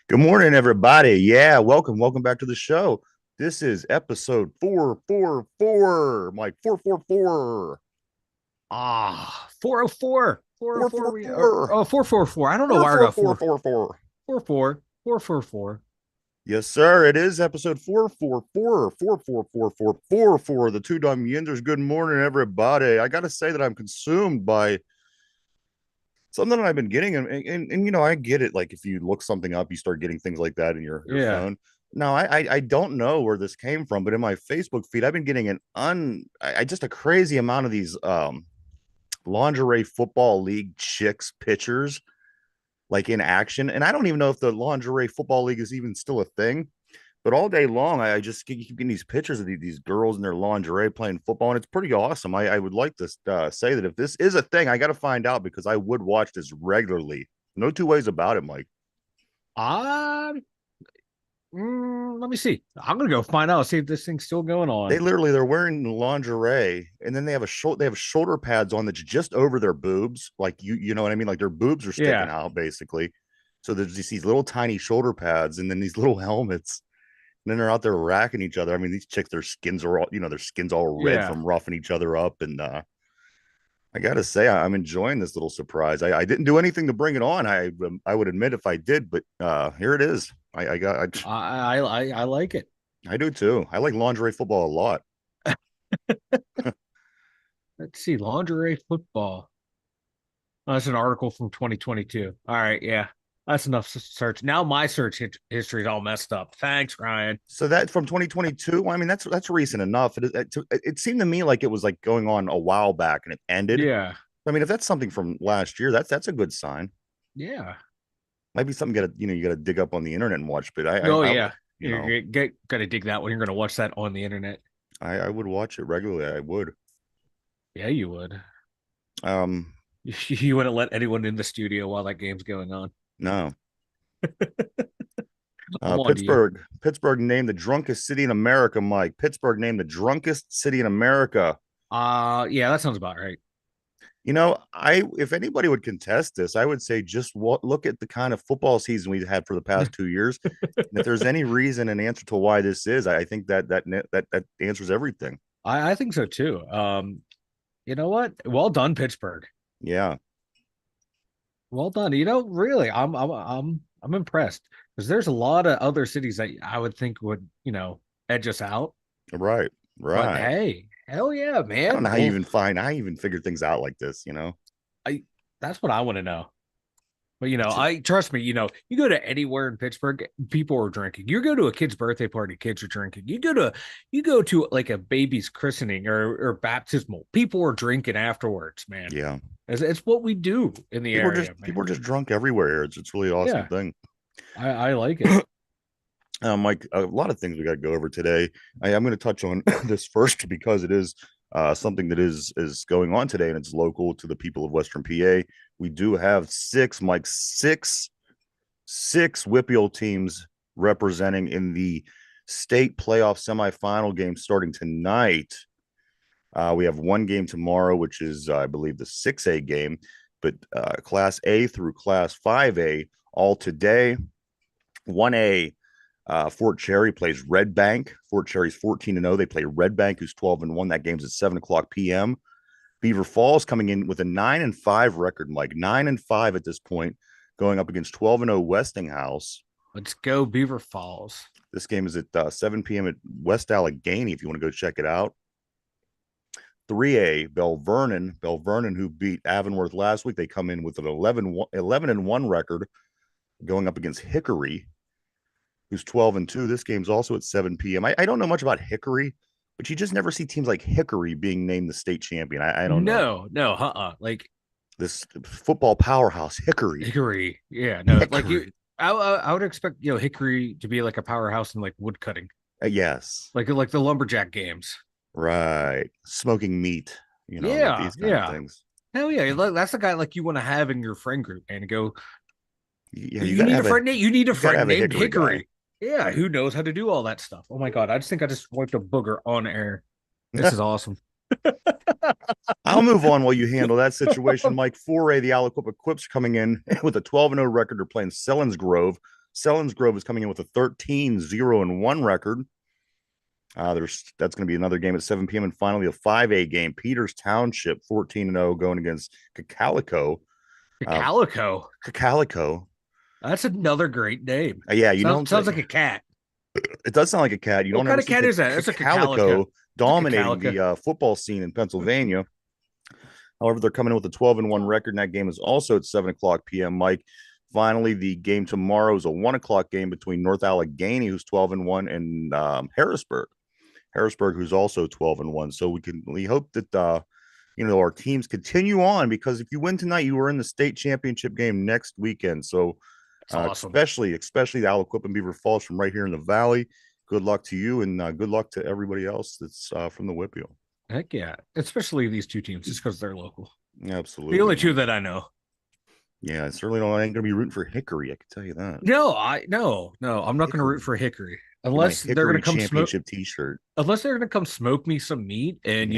Good morning, everybody. Yeah, welcome back to the show. This is episode 444. Mike, 444. 404. 404 we or 444. 444. I don't know why I got 44444. 444. Yes, sir. It is episode 444. 44444. The two dumb Yinzers. Good morning, everybody. I gotta say that I'm consumed by something that I've been getting, and I get it. Like if you look something up, you start getting things like that in your Yeah. phone. No, I don't know where this came from, but in my Facebook feed, I've been getting just a crazy amount of these lingerie football league chicks pictures like in action, and I don't even know if the lingerie football league is even still a thing. But all day long, I just keep getting these pictures of these girls in their lingerie playing football, and it's pretty awesome. I would like to say that if this is a thing, I got to find out because I would watch this regularly. No two ways about it, Mike. Uh, Let me see. I'm gonna go find out, see if this thing's still going They on. literally they're wearing lingerie, and then they have shoulder pads on that's just over their boobs, like you know what I mean, like their boobs are sticking Yeah. out basically. So there's just these little tiny shoulder pads, and then these little helmets. And then they're out there racking each other. I mean, these chicks, their skin's all red Yeah. from roughing each other up, and I gotta say, I'm enjoying this little surprise. I didn't do anything to bring it on. I would admit if I did, but here it is. I like it. I do too. I like lingerie football a lot. Let's see. Lingerie football. Oh, that's an article from 2022. All right, yeah. That's enough search. Now my search history is all messed up. Thanks, Ryan. So that from 2022. I mean, that's recent enough. It seemed to me like it was like going on a while back and it ended. Yeah. I mean, if that's something from last year, that's a good sign. Yeah. Might be something you got to dig up on the internet and watch. But Oh I yeah. you know Gotta dig that one. You're gonna watch that on the internet. I would watch it regularly. I would. Yeah, you would. Um, You wouldn't let anyone in the studio while that game's going on. no. I'm on to you. Pittsburgh named the drunkest city in America, Mike. Pittsburgh named the drunkest city in America. Yeah, that sounds about right. I if anybody would contest this, I would say just look at the kind of football season we've had for the past 2 years. And if there's any reason and answer to why this is, I think that answers everything. I think so too. You know what? Well done, Pittsburgh. Yeah, Well done. Really, I'm impressed because there's a lot of other cities that I would think would, edge us out. right, But right. hey, hell yeah, I don't man. know Well, how you even figure things out like this. I that's what I want to know. But It's I trust me, you go to anywhere in Pittsburgh, people are drinking. You go to a kid's birthday party, kids are drinking. You go to like a baby's christening or baptismal, people are drinking afterwards, man. yeah. It's what we do in the area, People man. are just drunk everywhere. It's really an awesome Yeah, thing. I like it. Mike, a lot of things we got to go over today. I'm going to touch on this first because it is something that is going on today, and it's local to the people of Western PA. We do have six WPIAL teams representing in the state playoff semifinal game starting tonight. We have one game tomorrow, which is, I believe, the 6A game, but Class A through Class 5A all today. 1A, Fort Cherry plays Red Bank. Fort Cherry's 14-0. They play Red Bank, who's 12-1. That game's at 7 o'clock p.m. Beaver Falls coming in with a 9-5 record, Mike. 9-5 at this point, going up against 12-0 Westinghouse. Let's go, Beaver Falls. This game is at 7 p.m. at West Allegheny if you want to go check it out. 3A, Bell Vernon, who beat Avonworth last week. They come in with an 11-1 record going up against Hickory, who's 12-2. This game's also at 7 p.m. I don't know much about Hickory, but you just never see teams like Hickory being named the state champion. I don't know. No, no, like This football powerhouse, Hickory. Hickory. Yeah, no, like Hickory. I would expect Hickory to be like a powerhouse in like wood cutting, Yes. like the lumberjack games. Right. Smoking meat, like Yeah, these kind of yeah. things. Hell yeah, that's the guy like you want to have in your friend group and go. Yeah, You need a friend. You need a you gotta friend have a named Hickory guy. Hickory. Yeah, who knows how to do all that stuff? Oh my god, I just think I just wiped a booger on air. This is awesome. I'll move on while you handle that situation. Mike 4A, the Aliquippa Quips coming in with a 12-0 record. They're playing Sellens Grove, Selinsgrove is coming in with a 13-0-1 record. That's going to be another game at 7 p.m. And finally, a 5A game. Peters Township 14-0 going against Cacalico. Calico. Cacalico. That's another great name. Yeah, Sounds like a cat. it does sound like a cat. You What don't kind ever of see cat is that? That's a cacalico. Cacalico dominating It's a cacalico. the football scene in Pennsylvania. However, they're coming in with a 12-1 record, and that game is also at 7 o'clock p.m. Mike, finally, the game tomorrow is a 1 o'clock game between North Allegheny, who's 12-1, and Harrisburg, who's also 12-1. So we hope that our teams continue on, because if you win tonight, you are in the state championship game next weekend. So It's awesome. especially the Aliquip and Beaver Falls from right here in the valley. Good luck to you, and good luck to everybody else that's from the WPIAL. Heck yeah. Especially these two teams, just because they're local. Absolutely. The only two that I know. Yeah, I certainly don't. I ain't gonna be rooting for Hickory. I can tell you that. No, I'm not gonna root for Hickory unless they're gonna come smoke. Championship T-shirt. Unless they're gonna come smoke me some meat, and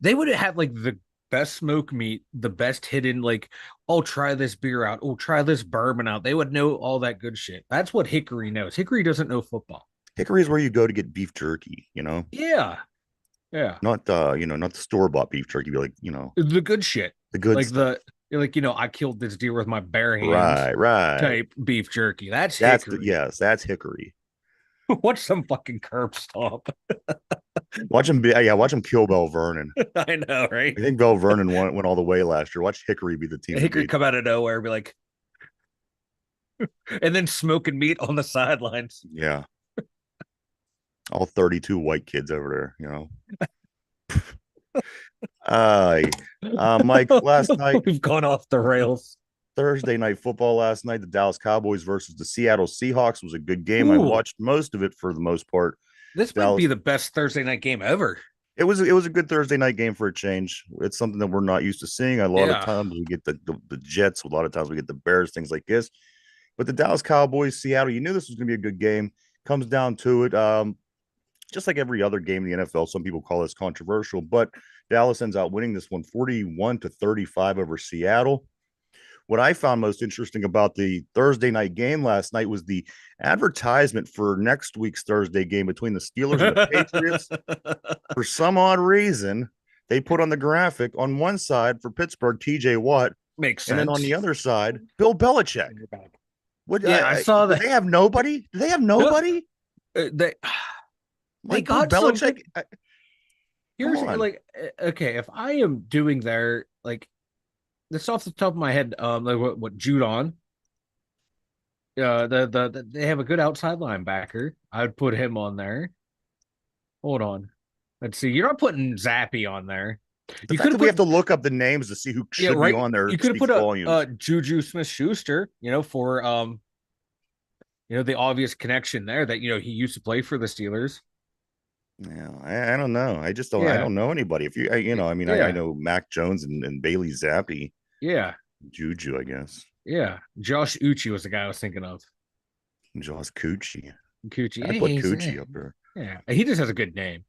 they would have like the best smoke meat, the best hidden like, oh, try this beer out, oh, try this bourbon out. They would know all that good shit. That's what Hickory knows. Hickory doesn't know football. Hickory is where you go to get beef jerky. Yeah, yeah, Not not the store-bought beef jerky. Be like, the good shit, the good like stuff. I killed this deer with my bare hands Right. type beef jerky. That's Hickory. That's Hickory. Watch some fucking curb stomp. Watch him kill Bell Vernon. I know, right? I think Bell Vernon went all the way last year. Watch Hickory be the team. Hickory come out of nowhere and be like, and then smoking meat on the sidelines. Yeah. All 32 white kids over there, Mike, last night, we've gone off the rails. Thursday night football last night, the Dallas Cowboys versus the Seattle Seahawks was a good game. Ooh. I watched most of it for the most part. This might be the best Thursday night game ever. It was a good Thursday night game for a change. It's something that we're not used to seeing. A lot of times we get the Jets. A lot of times we get the Bears, things like this. But the Dallas Cowboys, Seattle, you knew this was going to be a good game. Comes down to it. Just like every other game in the NFL, some people call this controversial, but Dallas ends out winning this one 41-35 over Seattle. What I found most interesting about the Thursday night game last night was the advertisement for next week's Thursday game between the Steelers and the Patriots. For some odd reason, they put on the graphic on one side for Pittsburgh, TJ Watt. Makes sense. And then on the other side, Bill Belichick. What? Yeah, I saw that. Do they have nobody? Do they have nobody? They got Belichick. Here's like, okay, if I am doing their like, this off the top of my head, like what Judon. They have a good outside linebacker. I'd put him on there. Hold on, let's see. You're not putting Zappy on there. We have to look up the names to see who should be on there. You could have put Juju Smith-Schuster, for the obvious connection there that he used to play for the Steelers. Yeah, I don't know. I just don't. I don't know anybody. If you, I know Mac Jones and Bailey Zappi. Yeah, Juju, I guess. Yeah, Josh Uchi was the guy I was thinking of. Josh Cucci. I put Cucci up there. Yeah, he just has a good name.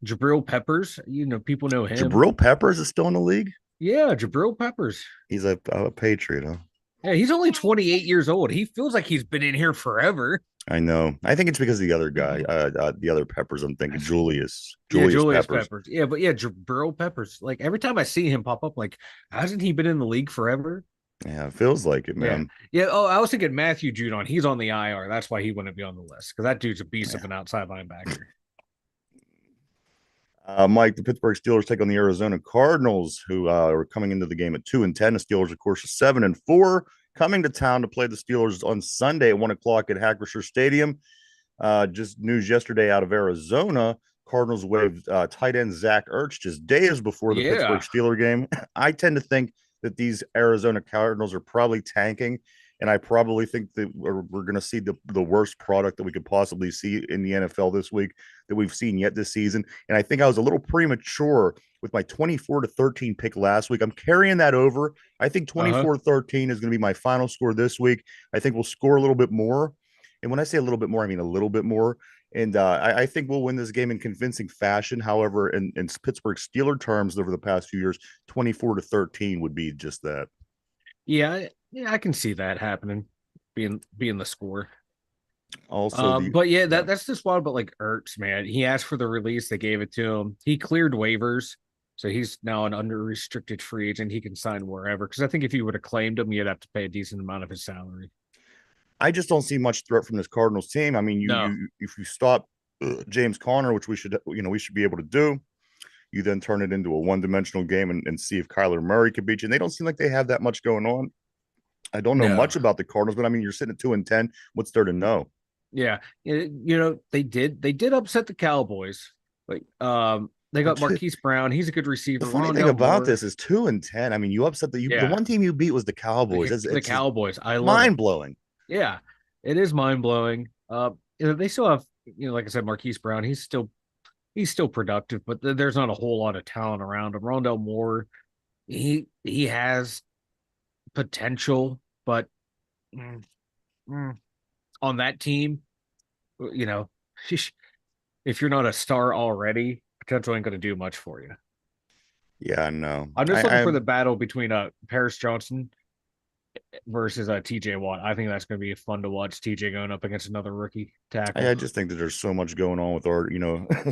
Jabril Peppers. People know him. Jabril Peppers is still in the league. Yeah, Jabril Peppers. He's a Patriot, huh? Yeah, he's only 28 years old. He feels like he's been in here forever. I know. I think it's because of the other guy, the other Peppers. I'm thinking Julius Peppers. Yeah, but Jabril Peppers. Like every time I see him pop up, like hasn't he been in the league forever? Yeah, it feels like it, man. Yeah. Oh, I was thinking Matthew Judon. He's on the IR. That's why he wouldn't be on the list because that dude's a beast of an outside linebacker. Mike, the Pittsburgh Steelers take on the Arizona Cardinals, who are coming into the game at 2-10. The Steelers, of course, are 7-4. Coming to town to play the Steelers on Sunday at 1 o'clock at Acrisure Stadium. Just news yesterday out of Arizona. Cardinals waived tight end Zach Ertz just days before the Pittsburgh Steeler game. I tend to think that these Arizona Cardinals are probably tanking, and I probably think that we're going to see the worst product that we could possibly see in the NFL this week that we've seen yet this season. And I think I was a little premature with my 24-13 pick last week. I'm carrying that over. I think 24-13 is going to be my final score this week. I think we'll score a little bit more. And when I say a little bit more, I mean a little bit more. And I think we'll win this game in convincing fashion. However, in Pittsburgh Steeler terms over the past few years, 24-13 would be just that. Yeah, Yeah, I can see that happening, being the score. Also, But yeah, yeah, that's just wild. But like Ertz, man, he asked for the release, they gave it to him. He cleared waivers, so he's now an unrestricted free agent. He can sign wherever. Because I think if you would have claimed him, you'd have to pay a decent amount of his salary. I just don't see much threat from this Cardinals team. I mean, No, if you stop James Conner, which we should be able to do, you then turn it into a one-dimensional game and see if Kyler Murray could beat you. And they don't seem like they have that much going on. I don't know no, much about the Cardinals, but I mean, you're sitting at 2-10. What's there to know? yeah, they did upset the Cowboys. Like, they got Marquise Brown. He's a good The receiver. funny thing Rondell about Moore. this is 2-10. I mean, you upset the Yeah, one team you beat was the Cowboys. the It's Cowboys. I love it. mind blowing. Yeah, it is mind blowing. They still have, like I said, Marquise Brown. He's still productive, but there's not a whole lot of talent around him. Rondell Moore, he has potential, but mm, mm, on that team, you know, if you're not a star already, potential ain't going to do much for you. Yeah, no, I'm just looking I for the battle between Paris Johnson versus TJ Watt. I think that's going to be fun to watch. TJ going up against another rookie tackle. I just think that there's so much going on with our,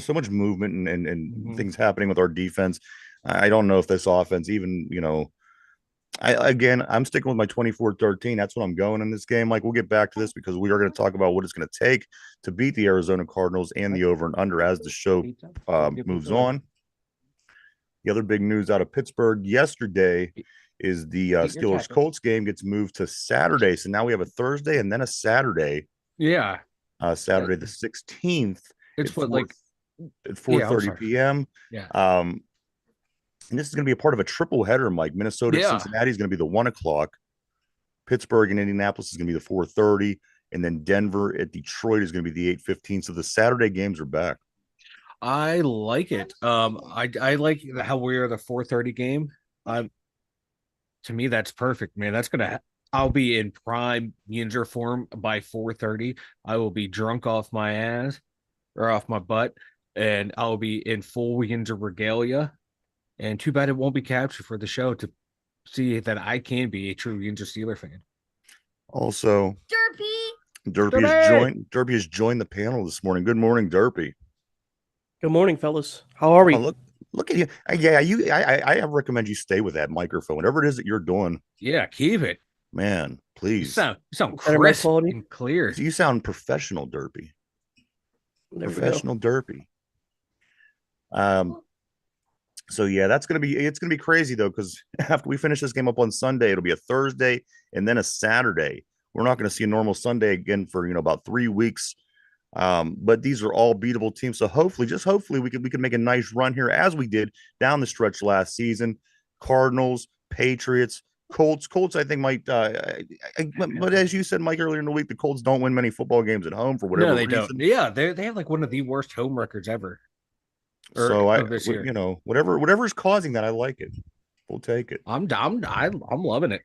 so much movement and Mhm. things happening with our defense. I don't know if this offense even, I'm sticking with my 24-13. That's what I'm going in this game. Like, we'll get back to this because we are going to talk about what it's going to take to beat the Arizona Cardinals and the over and under as the show moves on. The other big news out of Pittsburgh yesterday is the Steelers Colts game gets moved to Saturday. So now we have a Thursday and then a Saturday, Yeah, Saturday the 16th at it's what 4 like at yeah. I'm 4:30 sorry. p.m. Yeah, Um, and this is going to be a part of a triple header, Mike. Minnesota at yeah. Cincinnati is going to be the 1 o'clock. Pittsburgh and Indianapolis is going to be the 4:30, and then Denver at Detroit is going to be the 8:15. So the Saturday games are back. I like it. I like how we are the 4:30 game. Um, to me, that's perfect, man. I'll be in prime Yinzer form by 4:30. I will be drunk off my ass or off my butt, and I'll be in full Yinzer regalia. And too bad it won't be captured for the show to see that I can be a true Yinzer Steeler fan. Also, Derby! Derpy has joined the panel this morning. Good morning, Derpy. Good morning, fellas. How are Oh, we? look at you. Yeah, I recommend you stay with that microphone, whatever it is that you're doing. Yeah, keep it. Man, You please. sound Better mic crisp quality? and clear. You sound professional, Derpy. There we go. Professional Derpy. Um, so yeah, it's gonna be crazy though, because after we finish this game up on Sunday, it'll be a Thursday and then a Saturday. We're not going to see a normal Sunday again for about 3 weeks. But these are all beatable teams. So hopefully, just hopefully, we can make a nice run here as we did down the stretch last season. Cardinals, Patriots, Colts. Colts, I think might. But as you said, Mike, earlier in the week, the Colts don't win many football games at home for No, whatever they don't. reason. Yeah, they have like one of the worst home records ever, or So of this year. whatever's causing that, I like it. We'll take it. I'm loving it.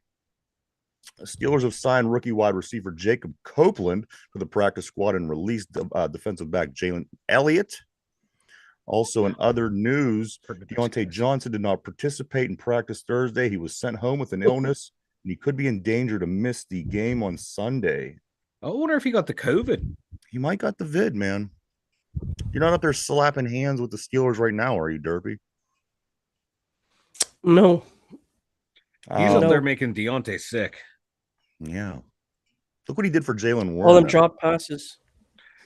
The Steelers have signed rookie wide receiver Jacob Copeland for the practice squad and released defensive back Jalen Elliott. Also, in other news, Deontay Johnson did not participate in practice Thursday. He was sent home with an illness, and he could be in danger to miss the game on Sunday. I wonder if he got the COVID. He might got the vid, man. You're not up there slapping hands with the Steelers right now, are you, Derpy? No. He's up No. there making Deontay sick. Yeah. Look what he did for Jalen All them Warren. drop passes.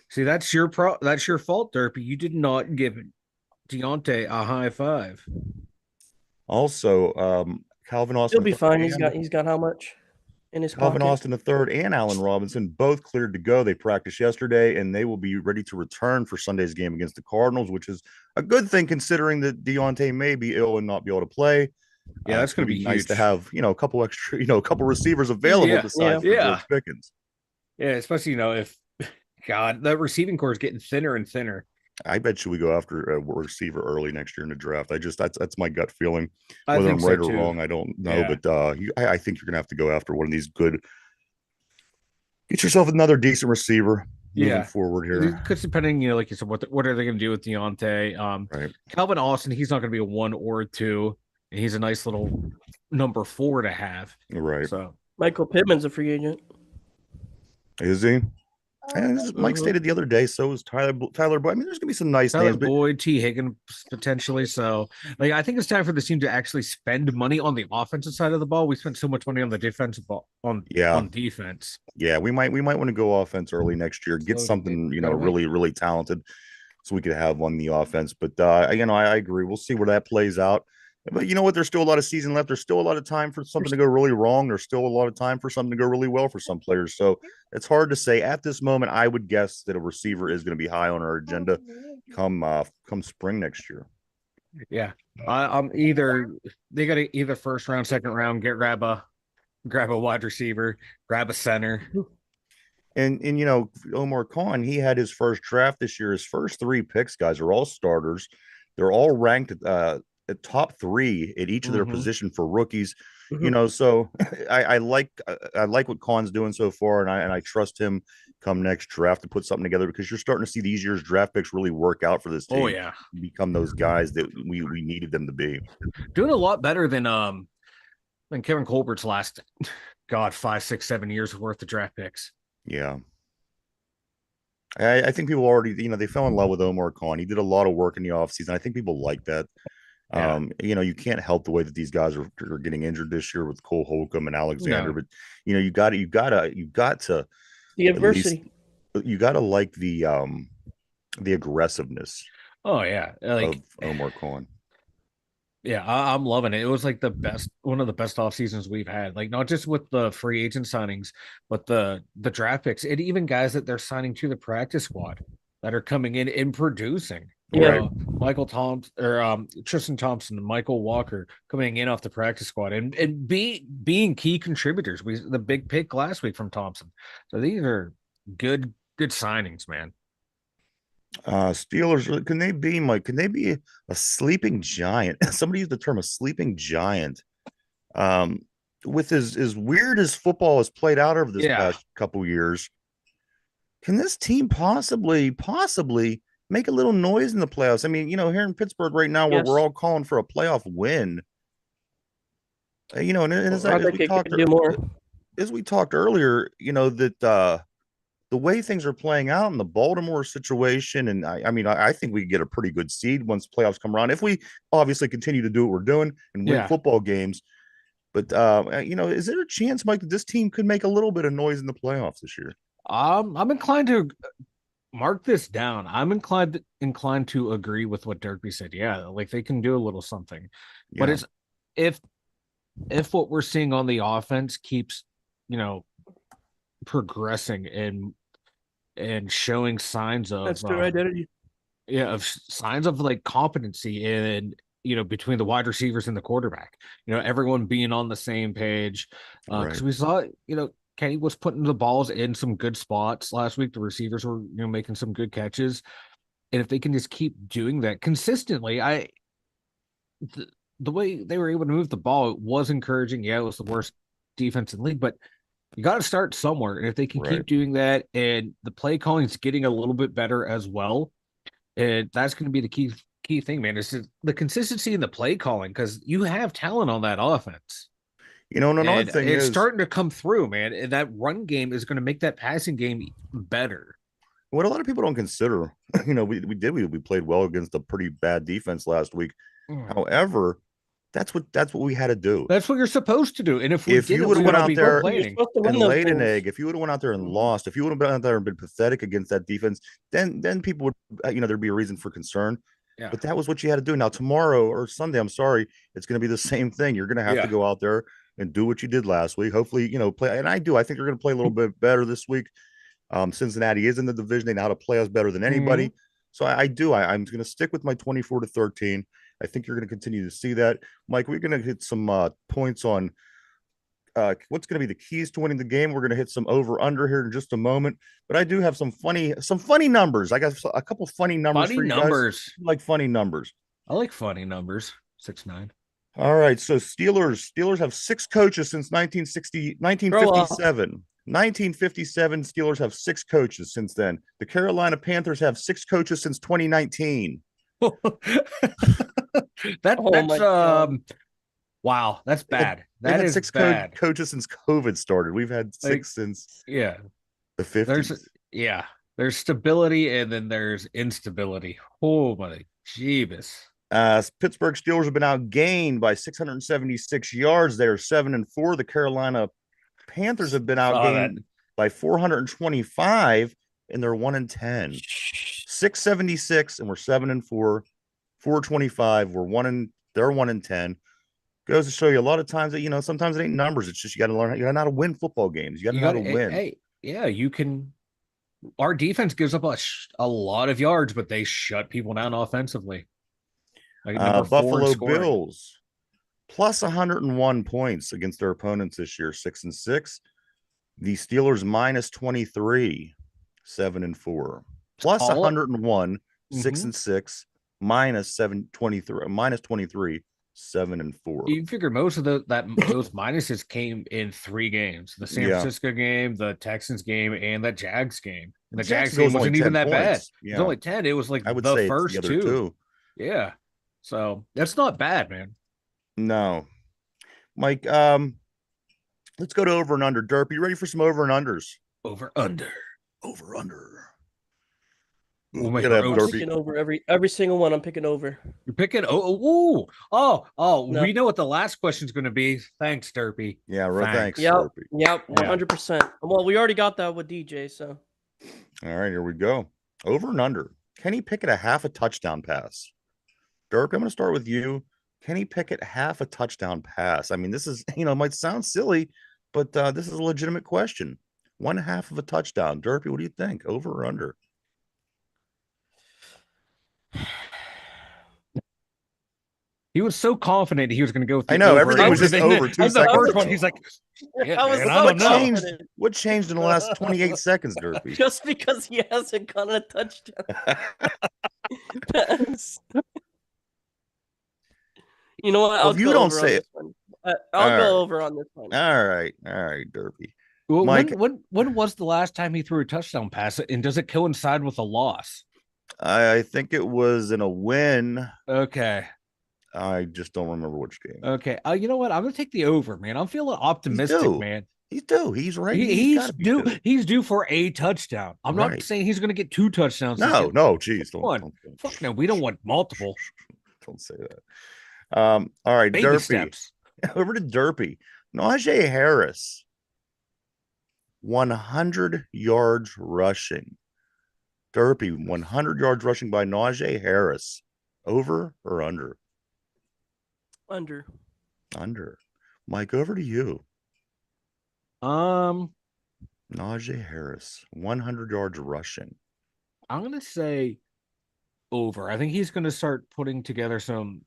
See, that's your fault, Derpy. You did not give Deontay a high five. Also, Calvin Austin. He'll be fine. He's got how much in his Calvin pocket? Austin III and Allen Robinson both cleared to go. They practiced yesterday, and they will be ready to return for Sunday's game against the Cardinals, which is a good thing considering that Deontay may be ill and not be able to play. Yeah, that's going to be be nice huge. to have a couple extra, a couple receivers available besides George Pickens. Yeah, especially if God, that receiving core is getting thinner and thinner. I bet you we go after a receiver early next year in the draft. That's my gut feeling. I Whether think I'm right so or too. wrong, I don't know. Yeah. But I think you're gonna have to go after one of these good. Get yourself another decent receiver moving forward here. Because depending, like you said, what are they going to do with Deontay? Right. Calvin Austin, he's not going to be a 1 or 2, and he's a nice little number 4 to have. Right. So Michael Pittman's a free agent. Is he? And Mike Mhm. stated the other day, so is Tyler Boyd. I mean, there's gonna be some nice Tyler names, but Boyd, T. Higgins potentially. So, like, I think it's time for the team to actually spend money on the offensive side of the ball. We spent so much money on the defensive ball yeah, on defense. we might want to go offense early next year, get So something better make- really talented, so we could have on the offense. But I agree. We'll see where that plays out. But you know what? There's still a lot of season left. There's still a lot of time for something to go really wrong. There's still a lot of time for something to go really well for some players. So it's hard to say at this moment. I would guess that a receiver is going to be high on our agenda come spring next year. Yeah, I'm either they got to either first round, second round, grab a wide receiver, grab a center. And Omar Khan, he had his first draft this year. His first 3 picks, guys, are all starters. They're all ranked at top 3 at each of their position for rookies. So I like what Khan's doing so far, and I trust him come next draft to put something together, because you're starting to see these year's draft picks really work out for this team. Oh yeah, become those guys that we needed them to be. Doing a lot better than Kevin Colbert's last 5, 6, 7 years worth of draft picks. Yeah. I think people already, they fell in love with Omar Khan. He did a lot of work in the offseason. I think people like that. Yeah. You can't help the way that these guys are getting injured this year with Cole Holcomb and Alexander, but you got to the adversity. You got to like the aggressiveness. Oh yeah, of Omar Khan. Yeah, I'm loving it. It was like one of the best off seasons we've had. Like not just with the free agent signings, but the draft picks, and even guys that they're signing to the practice squad that are coming in and producing. Right. Michael Thompson or Tristan Thompson and Michael Walker coming in off the practice squad and being key contributors. The big pick last week from Thompson. So these are good signings, man. Steelers, can they be, Mike? Can they be a sleeping giant? Somebody used the term a sleeping giant. With as weird as football has played out over this past couple years, can this team possibly make a little noise in the playoffs? I mean, here in Pittsburgh right now, we're all calling for a playoff win. And as we talked earlier, that the way things are playing out in the Baltimore situation, and I think we get a pretty good seed once playoffs come around, if we obviously continue to do what we're doing and win football games. But is there a chance, Mike, that this team could make a little bit of noise in the playoffs this year? I'm inclined to mark this down. I'm inclined to agree with what Derby said. Yeah, like they can do a little something. Yeah. But it's if what we're seeing on the offense keeps, progressing and showing signs of that's their identity. Yeah, of signs of like competency and between the wide receivers and the quarterback. Everyone being on the same page. Because we saw, Kenny was putting the balls in some good spots last week. The receivers were, making some good catches. And if they can just keep doing that consistently, the way they were able to move the ball, it was encouraging. Yeah, it was the worst defense in the league, but you got to start somewhere. And if they can keep doing that, and the play calling is getting a little bit better as well, and that's going to be the key thing, man. Is the consistency in the play calling, because you have talent on that offense. Another thing it's starting to come through, man. And that run game is going to make that passing game better. What a lot of people don't consider, we played well against a pretty bad defense last week. However, that's what we had to do. That's what you're supposed to do. And if you would have went out there and laid an egg, if you would have went out there and lost, if you would have been out there and been pathetic against that defense, then people would, there'd be a reason for concern. Yeah. But that was what you had to do. Now tomorrow or Sunday, I'm sorry, it's going to be the same thing. You're going to have to go out there and do what you did last week. Hopefully, play. And I think you're going to play a little bit better this week. Cincinnati is in the division. They know how to play us better than anybody. So I'm going to stick with my 24-13. I think you're going to continue to see that. Mike, we're going to hit some points on what's going to be the keys to winning the game. We're going to hit some over-under here in just a moment. But I do have some funny numbers. I got a couple funny numbers for you guys. Like funny numbers. I like funny numbers. 6'9". All right. So Steelers have 6 coaches since 1957. 1957, Steelers have 6 coaches since then. The Carolina Panthers have 6 coaches since 2019. That's Wow, that's bad. They've That had is 6 bad. coaches since COVID started. We've had 6 Like, since yeah, the 50s. there's stability and then there's instability. Oh my Jeebus. Pittsburgh Steelers have been outgained by 676 yards. They are 7-4. The Carolina Panthers have been Saw that. outgained by 425, and they're 1-10. 676, and we're 7-4. 425. They're 1-10. Goes to show you a lot of times that sometimes it ain't numbers. It's just you got to learn. You got to know how to win football games. You got to know how to win. Hey, yeah, you can. Our defense gives up a lot of yards, but they shut people down offensively. Like number 4 in Buffalo scoring. Bills plus 101 points against their opponents this year, 6-6. The Steelers minus 23, 7-4. Plus Call it. 101, 6-6, minus 23, 7-4. You figure most of those minuses came in 3 games: the San Francisco game, the Texans game, and the Jags game. And the Jags game wasn't even that bad. Yeah. It was only 10. It was like I would the say first it's the other two. Yeah. So that's not bad, man. No. Mike, let's go to over and under. Derp, you ready for some over and unders? Over under. I'm picking over every single one. I'm picking over. You're picking No. We know what the last question is going to be. Thanks, Derpy. Yeah, thanks. Yep, 100%. Well, we already got that with DJ, so. All right, here we go. Over and under. Kenny Pickett a half a touchdown pass. Derp, I'm going to start with you. Kenny Pickett half a touchdown pass. I mean, this is, it might sound silly, but this is a legitimate question. 1/2 of a touchdown. Derpy, what do you think? Over or under? He was so confident he was going to go with the I know, over. everything was just over 2 the first seconds one, ago. he's like, yeah, I was man, so I don't know. confident. What changed in the last 28 seconds, Derpy? Just because he hasn't gotten a touchdown. You know what? If you don't say it, I'll go over on this one. All right, Derpy. Well, Mike, when was the last time he threw a touchdown pass, and does it coincide with a loss? I think it was in a win. Okay. I just don't remember which game. Okay. You know what? I'm gonna take the over, man. I'm feeling optimistic, man. He's due. He's right. He's due. He's due for a touchdown. I'm not saying he's gonna get 2 touchdowns. No, geez. Don't. Fuck no, we don't want multiple. Don't say that. All right, Baby Derpy. steps. Over to Derpy. Najee Harris, 100 yards rushing. Derpy, 100 yards rushing by Najee Harris. Over or under? Under. Mike, over to you. Najee Harris, 100 yards rushing. I'm gonna say over. I think he's gonna start putting together some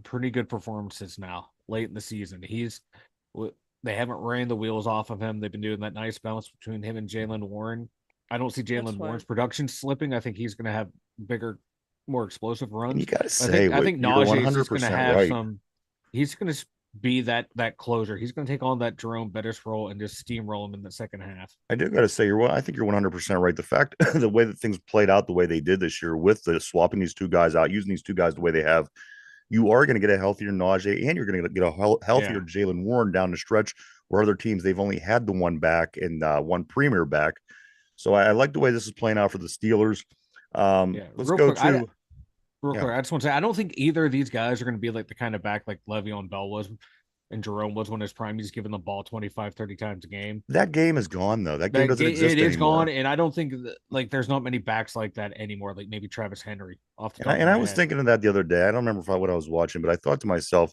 pretty good performances now late in the season. They haven't ran the wheels off of him. They've been doing that nice balance between him and Jaylen Warren. I don't see Jaylen Warren's production slipping. I think he's going to have bigger, more explosive runs. You got to say, I think Najee is going to have right. some. He's going to be that closer. He's going to take on that Jerome Bettis role and just steamroll him in the second half. I do got to say, I think you're 100% right. The fact, the way that things played out the way they did this year with the swapping these 2 guys out, using these 2 guys the way they have, you are going to get a healthier Najee, and you're going to get a healthier Jaylen Warren down the stretch, where other teams, they've only had the one back and one premier back. So I like the way this is playing out for the Steelers. Let's go to real quick. I just want to say, I don't think either of these guys are going to be like the kind of back like Le'Veon Bell was and Jerome was when his prime. He's giving the ball 25, 30 times a game. That game is gone, though. That game doesn't exist anymore. It is gone, and I don't think there's not many backs like that anymore, like maybe Travis Henry off the top and I was thinking of that the other day. I don't remember what I was watching, but I thought to myself,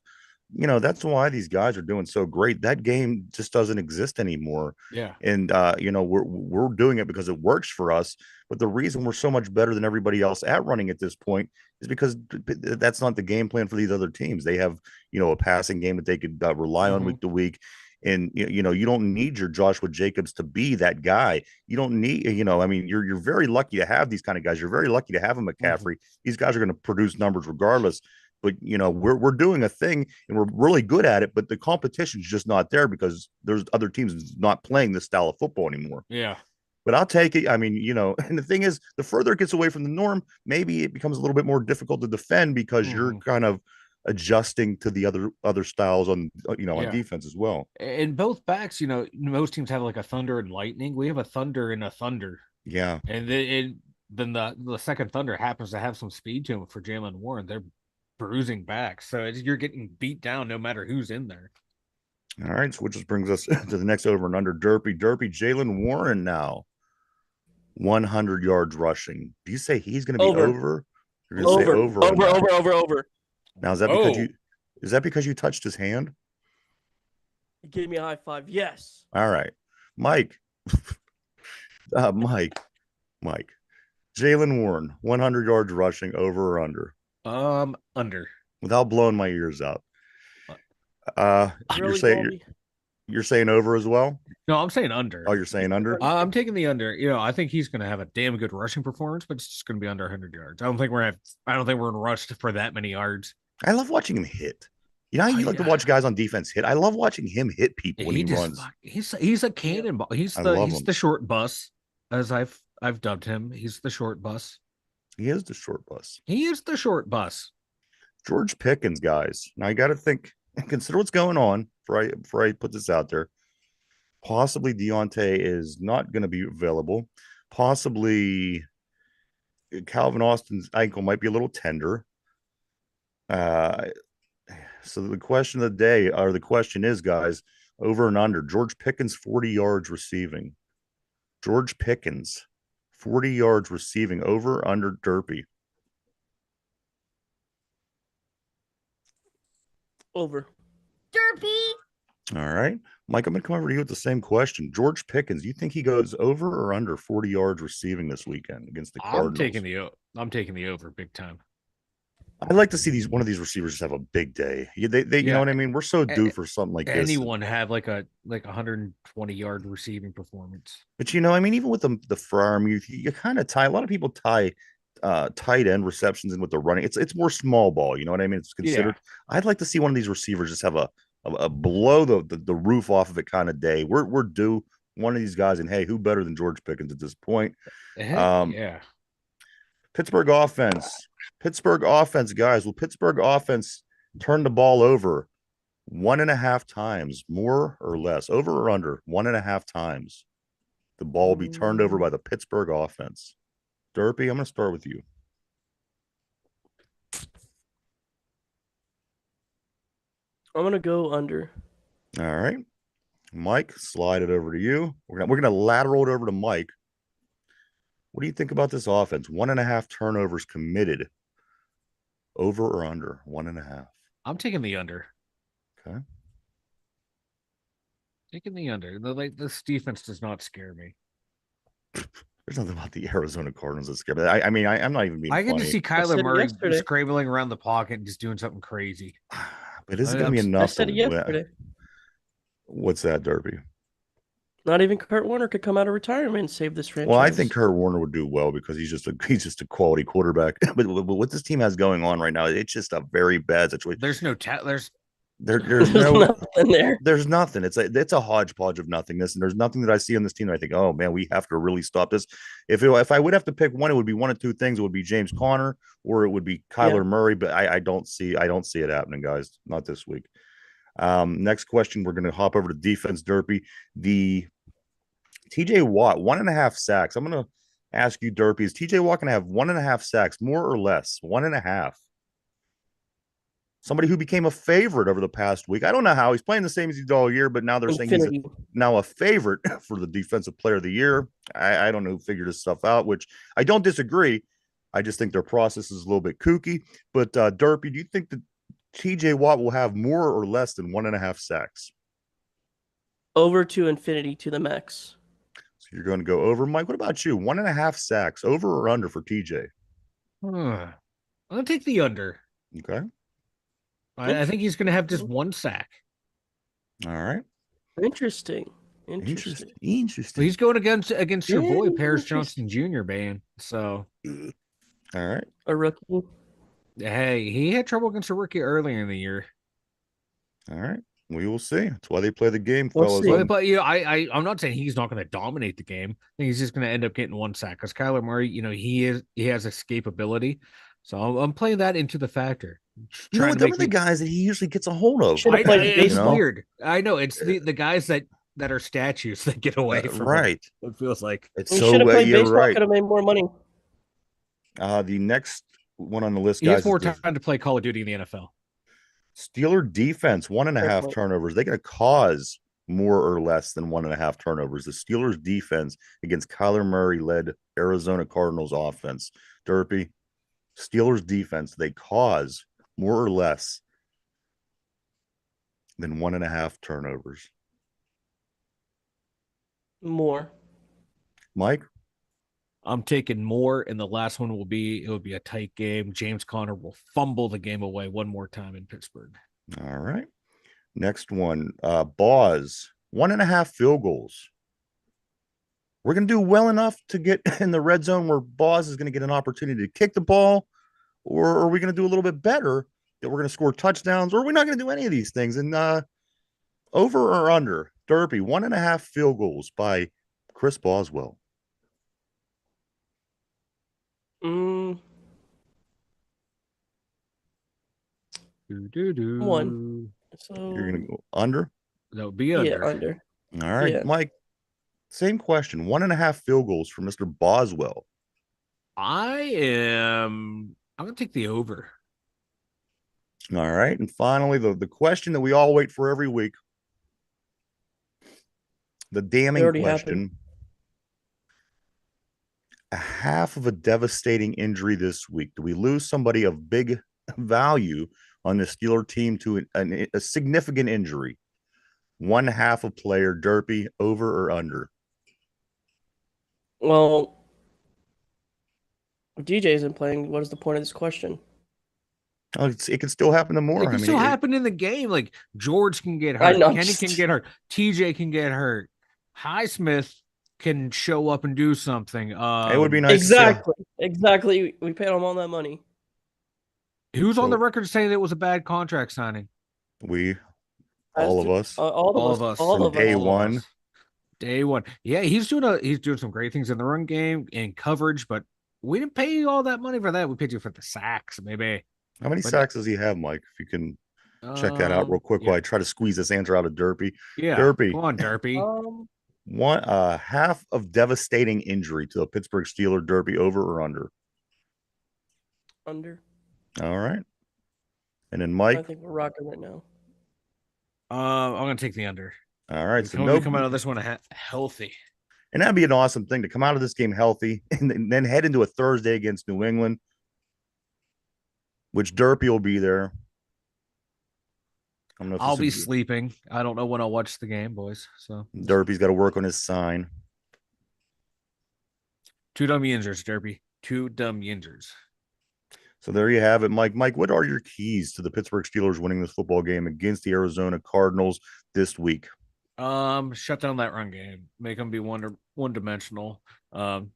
that's why these guys are doing so great. That game just doesn't exist anymore. Yeah. And we're doing it because it works for us. But the reason we're so much better than everybody else at running at this point is because that's not the game plan for these other teams. They have, a passing game that they could rely on week to week. And, you don't need your Joshua Jacobs to be that guy. You don't need, you're very lucky to have these kind of guys. You're very lucky to have a McCaffrey. These guys are going to produce numbers regardless. But, we're doing a thing and we're really good at it, but the competition is just not there because there's other teams not playing this style of football anymore. Yeah. But I'll take it. I mean, and the thing is, the further it gets away from the norm, maybe it becomes a little bit more difficult to defend because you're kind of adjusting to the other styles on on defense as well. And both backs, most teams have like a Thunder and Lightning. We have a Thunder and a Thunder. Yeah. And then the second Thunder happens to have some speed to him for Jalen Warren. They're bruising back. So you're getting beat down no matter who's in there. All right. So which just brings us to the next over and under Derpy. Jalen Warren now 100 yards rushing. Do you say he's going to be over? You're going to say over. Now, is that because you touched his hand? He gave me a high five. Yes. All right. Mike. Mike. Jalen Warren, 100 yards rushing, over or under? Under. Without blowing my ears out. Really, you're saying over as well? No, I'm saying under. Oh, you're saying under? I'm taking the under. I think he's going to have a damn good rushing performance, but it's just going to be under 100 yards. I don't think we're in rush for that many yards. I love watching him hit. You know how you like to watch guys on defense hit? I love watching him hit people when he runs. He's a cannonball. He's the short bus, as I've dubbed him. He's the short bus. He is the short bus. He is the short bus. George Pickens, guys. Now you got to consider what's going on before I put this out there. Possibly Deontay is not going to be available. Possibly Calvin Austin's ankle might be a little tender. So the question of the day, or the question is, guys, over and under. George Pickens, 40 yards receiving. George Pickens, 40 yards receiving, over under Derpy. Over. Derpy. All right. Mike, I'm going to come over to you with the same question. George Pickens, do you think he goes over or under 40 yards receiving this weekend against the Cardinals? I'm taking the over big time. I'd like to see one of these receivers just have a big day. You know what I mean? We're so due for something like this. Anyone have like a 120-yard receiving performance. But even with the firm, you kind of tie. A lot of people tie tight end receptions in with the running. It's more small ball. You know what I mean? It's considered. Yeah. I'd like to see one of these receivers just have a blow the roof off of it kind of day. We're due one of these guys, and hey, who better than George Pickens at this point? Yeah. Pittsburgh offense, guys. Will Pittsburgh offense turn the ball over 1.5 times, more or less? Over or under 1.5 times? The ball will be turned over by the Pittsburgh offense. Derpy, I'm going to start with you. I'm going to go under. All right. Mike, slide it over to you. We're gonna lateral it over to Mike. What do you think about this offense? 1.5 turnovers committed. Over or under 1.5? I'm taking the under. Okay. Taking the under. This defense does not scare me. There's nothing about the Arizona Cardinals that scare me. I'm not even being funny. I get to see Kyler Murray scrambling around the pocket and just doing something crazy. But is it going to be enough? I said it yesterday. What's that, Derpy? Not even Kurt Warner could come out of retirement and save this franchise. Well, I think Kurt Warner would do well because he's just a quality quarterback. But what this team has going on right now, it's just a very bad situation. There's no there's nothing there. There's nothing. It's a hodgepodge of nothingness, and there's nothing that I see on this team that I think, oh man, we have to really stop this. If I would have to pick one, it would be one of two things. It would be James Conner or it would be Kyler Murray. But I don't see it happening, guys. Not this week. Next question, we're going to hop over to defense, Derpy. The TJ Watt, 1.5 sacks. I'm going to ask you, Derpy, is TJ Watt going to have 1.5 sacks, more or less? 1.5. Somebody who became a favorite over the past week. I don't know how he's playing the same as he did all year, but now they're saying he's now a favorite for the defensive player of the year. I don't know who figured this stuff out, which I don't disagree. I just think their process is a little bit kooky. But Derpy, do you think that TJ Watt will have more or less than 1.5 sacks? Over to infinity to the max. So you're going to go over. Mike, what about you? 1.5 sacks, over or under for TJ? I'm going to take the under. Okay. I think he's going to have just 1 sack. All right. Interesting. Well, he's going against your boy, Paris Johnson Jr., man. So. All right. A rookie. Hey, he had trouble against a rookie earlier in the year. All right. We will see. That's why they play the game, fellas. But I'm not saying he's not going to dominate the game. I think he's just going to end up getting 1 sack because Kyler Murray, he has escapability. So I'm playing that into the factor. You know trying what? to Them make are the me. guys that he usually gets a hold of. Should have played It's baseball. weird. I know it's the guys that are statues that get away from him. Right. It feels like It's He so should have played you're baseball. right. Could have made more money. The next one on the list, he has guys, more is the time to play Call of Duty in the NFL. Steeler defense, 1.5 point. turnovers. They're going to cause more or less than 1.5 turnovers. The Steelers defense against Kyler Murray led Arizona Cardinals offense. Derpy, Steelers defense, they cause more or less than 1.5 turnovers. More. Mike? I'm taking more, and the last one will be a tight game. James Conner will fumble the game away one more time in Pittsburgh. All right. Next one, Boz, 1.5 field goals. We're going to do well enough to get in the red zone where Boz is going to get an opportunity to kick the ball, or are we going to do a little bit better that we're going to score touchdowns, or are we not going to do any of these things? And over or under, Derpy, 1.5 field goals by Chris Boswell. One. So You're going to go under? That would be under. Yeah, under. All right, Yeah. Mike, same question. 1.5 field goals for Mr. Boswell. I'm going to take the over. All right. And finally, the question that we all wait for every week. The damning question. Happened. A half of a devastating injury this week. Do we lose somebody of big value on the Steeler team to a significant injury? 1/2 a player, Derpy, over or under? Well, if DJ isn't playing, what is the point of this question? Oh, it can still happen tomorrow. It can still happen in the game. Like George can get hurt, Kenny can get hurt, TJ can get hurt, Highsmith can show up and do something. It would be nice. Exactly. We paid him all that money. Who's on the record saying it was a bad contract signing? All of us. All of us. From day one. Day one. Yeah, he's doing some great things in the run game and coverage, but we didn't pay you all that money for that. We paid you for the sacks, maybe. How many sacks does he have, Mike? If you can check that out real quick while I try to squeeze this answer out of Derpy. Yeah, Derpy. Come on, Derpy. Half of devastating injury to the Pittsburgh Steelers. Derpy, over or under? Under. All right. And then Mike. I think we're rocking right now. I'm gonna take the under. All right. So no, come out of this one healthy. And that'd be an awesome thing to come out of this game healthy and then head into a Thursday against New England, which Derpy will be there. I don't know if I'll be sleeping. I don't know when I'll watch the game, boys. So Derpy's got to work on his sign. 2 dumb Yinzers, Derpy. 2 dumb Yinzers. So there you have it, Mike. Mike, what are your keys to the Pittsburgh Steelers winning this football game against the Arizona Cardinals this week? Shut down that run game. Make them be one-dimensional. Because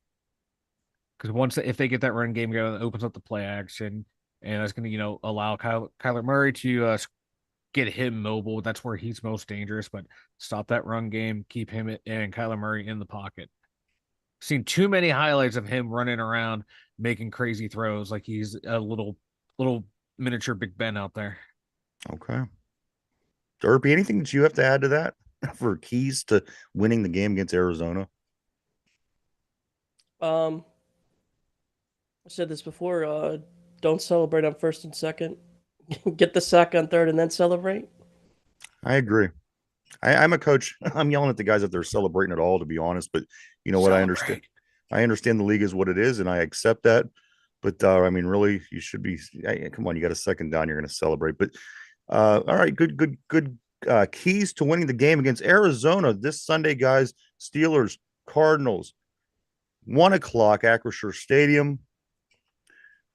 if they get that run game going, it opens up the play action, and that's going to allow Kyler Murray to get him mobile. That's where he's most dangerous. But stop that run game, keep him and Kyler Murray in the pocket. Seen too many highlights of him running around making crazy throws like he's a little miniature Big Ben out there. Okay. Derpy, anything that you have to add to that for keys to winning the game against Arizona? I said this before. Don't celebrate on first and second. Get the sack on third and then celebrate. I agree. I'm a coach. I'm yelling at the guys if they're celebrating at all, to be honest. But you know what? I understand. I understand the league is what it is, and I accept that. But I mean, really, you should be. Come on, you got a second down. You're going to celebrate. But all right, good keys to winning the game against Arizona this Sunday, guys. Steelers, Cardinals, 1:00, Acrisure Stadium.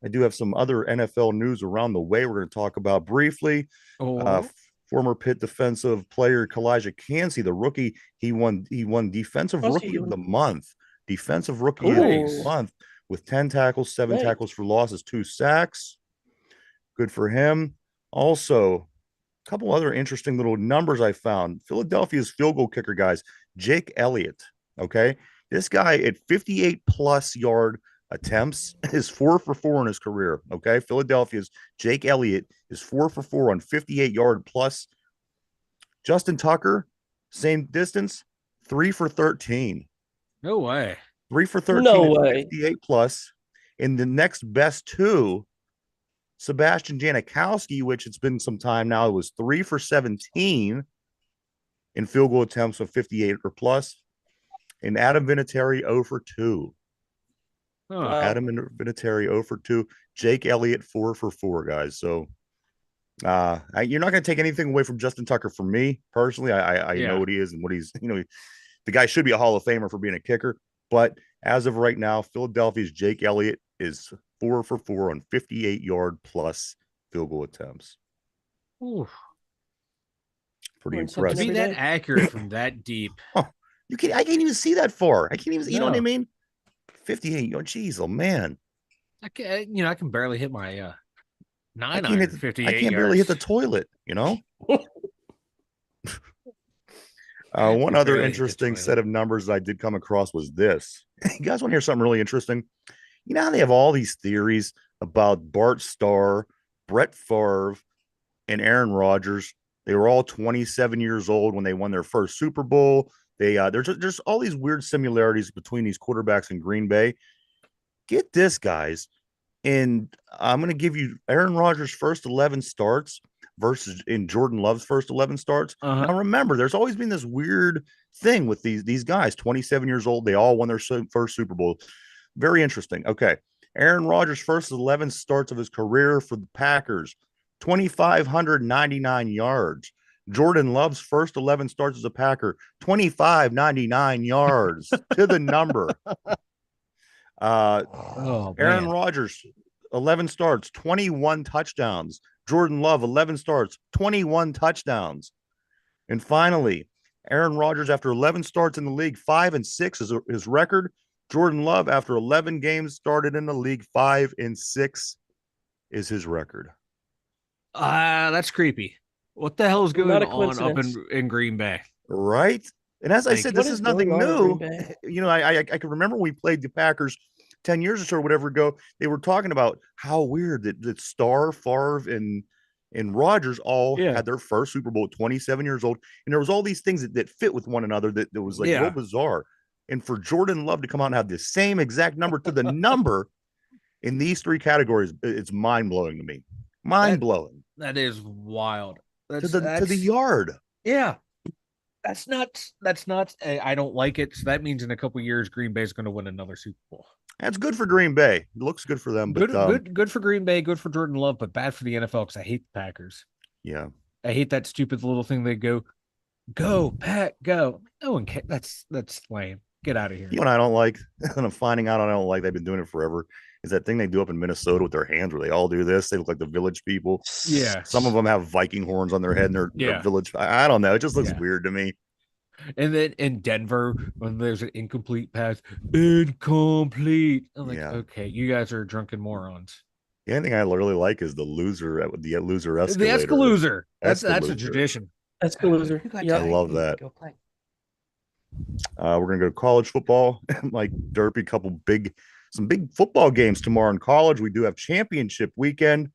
I do have some other NFL news around the way we're going to talk about briefly. Former Pitt defensive player Kalijah Cansey, the rookie, he won defensive rookie of the month. Defensive rookie of the month with 10 tackles, 7 tackles for losses, 2 sacks. Good for him. Also, a couple other interesting little numbers I found. Philadelphia's field goal kicker, guys, Jake Elliott. Okay. This guy at 58 plus yard attempts is 4 for 4 in his career. Okay. Philadelphia's Jake Elliott is 4 for 4 on 58-yard plus. Justin Tucker, same distance, 3 for 13. No way. 3 for 13 No at way. 58 plus. In the next best two, Sebastian Janikowski, which it's been some time now, it was 3 for 17 in field goal attempts of 58 or plus. And Adam Vinatieri 0 for 2. Huh. Wow. Adam Vinatieri 0 for 2. Jake Elliott 4 for 4, guys. So you're not going to take anything away from Justin Tucker from me personally. I Yeah. know what he is and what he's, the guy should be a Hall of Famer for being a kicker. But as of right now, Philadelphia's Jake Elliott is 4 for 4 on 58-yard plus field goal attempts. Oof. Pretty Learn something To impressive. be every that day. accurate from that deep. I can't even see that far. I can't even, you know what I No. mean? 58. Oh, geez, oh man. I can barely hit my I 9 can't iron hit, 58 I can't yards. barely hit the toilet, One can other barely hit the interesting toilet. set of numbers that I did come across was this. You guys want to hear something really interesting? You know how they have all these theories about Bart Starr, Brett Favre, and Aaron Rodgers. They were all 27 years old when they won their first Super Bowl. There's all these weird similarities between these quarterbacks in Green Bay. Get this, guys. And I'm going to give you Aaron Rodgers' first 11 starts versus in Jordan Love's first 11 starts. Uh-huh. Now, remember, there's always been this weird thing with these guys, 27 years old. They all won their first Super Bowl. Very interesting. Okay. Aaron Rodgers' first 11 starts of his career for the Packers, 2,599 yards. Jordan Love's first 11 starts as a Packer, 2,599 yards to the number. Aaron Rodgers, 11 starts, 21 touchdowns. Jordan Love, 11 starts, 21 touchdowns. And finally, Aaron Rodgers, after 11 starts in the league, 5-6 is his record. Jordan Love, after 11 games started in the league, 5-6 is his record. That's creepy. What the hell is going Not a on up coincidence. in Green Bay? Right? And as I Like, said, what this is is nothing going on in new. Green Bay? I can remember when we played the Packers 10 years or so, or whatever ago, they were talking about how weird that Starr, Favre, and Rodgers all Yeah. had their first Super Bowl at 27 years old. And there was all these things that fit with one another that was like real bizarre. And for Jordan Love to come out and have the same exact number to the number in these three categories, it's mind-blowing to me. Mind-blowing. That is wild. To the yard. Yeah. That's nuts. That's nuts. I don't like it. So that means in a couple years, Green Bay is going to win another Super Bowl. That's good for Green Bay. It looks good for them. But good for Green Bay, good for Jordan Love, but bad for the NFL because I hate the Packers. Yeah. I hate that stupid little thing they go, Pat, go. No one cares. That's lame. Get out of here. You know what I don't like? And I'm finding out I don't like. They've been doing it forever. Is that thing they do up in Minnesota with their hands where they all do this? They look like the village people. Yeah. Some of them have Viking horns on their head and they're Yeah. village. I don't know. It just looks weird to me. And then in Denver, when there's an incomplete pass, incomplete. I'm like, okay, you guys are drunken morons. The only thing I really like is the loser escalator. The Escalooser. That's a tradition. Escalooser. Yeah, I love that. Go play. We're gonna go to college football. Like Derpy, some big football games tomorrow in college. We do have championship weekend.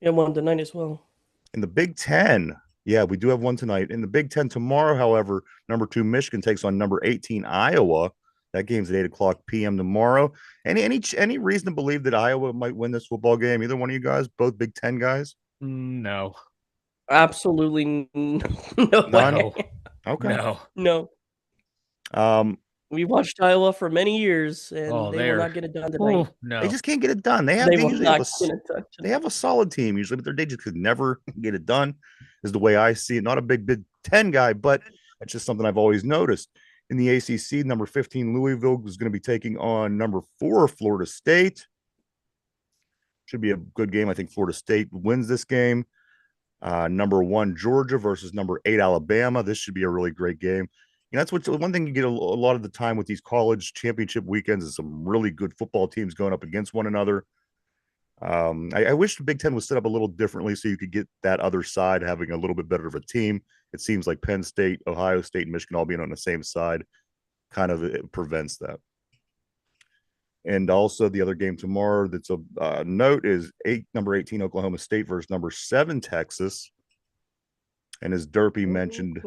Yeah, one tonight as well. In the Big Ten, yeah, we do have one tonight. In the Big Ten tomorrow, however, number 2 Michigan takes on number 18 Iowa. That game's at 8:00 p.m. tomorrow. Any reason to believe that Iowa might win this football game? Either one of you guys, both Big Ten guys? No. Absolutely no way. Okay. No. We watched Iowa for many years, and they will not get it done tonight. No, they just can't get it done. They usually have a solid team usually, but they just could never get it done. Is the way I see it. Not a big Big Ten guy, but it's just something I've always noticed. In the ACC, number 15 Louisville is going to be taking on number 4 Florida State. Should be a good game. I think Florida State wins this game. Number 1 Georgia versus number 8 Alabama. This should be a really great game. That's one thing you get a lot of the time with these college championship weekends is some really good football teams going up against one another. I wish the Big Ten was set up a little differently so you could get that other side having a little bit better of a team. It seems like Penn State, Ohio State, and Michigan all being on the same side kind of prevents that. And also the other game tomorrow that's a note is number 18 Oklahoma State versus number 7 Texas. And as Derpy mentioned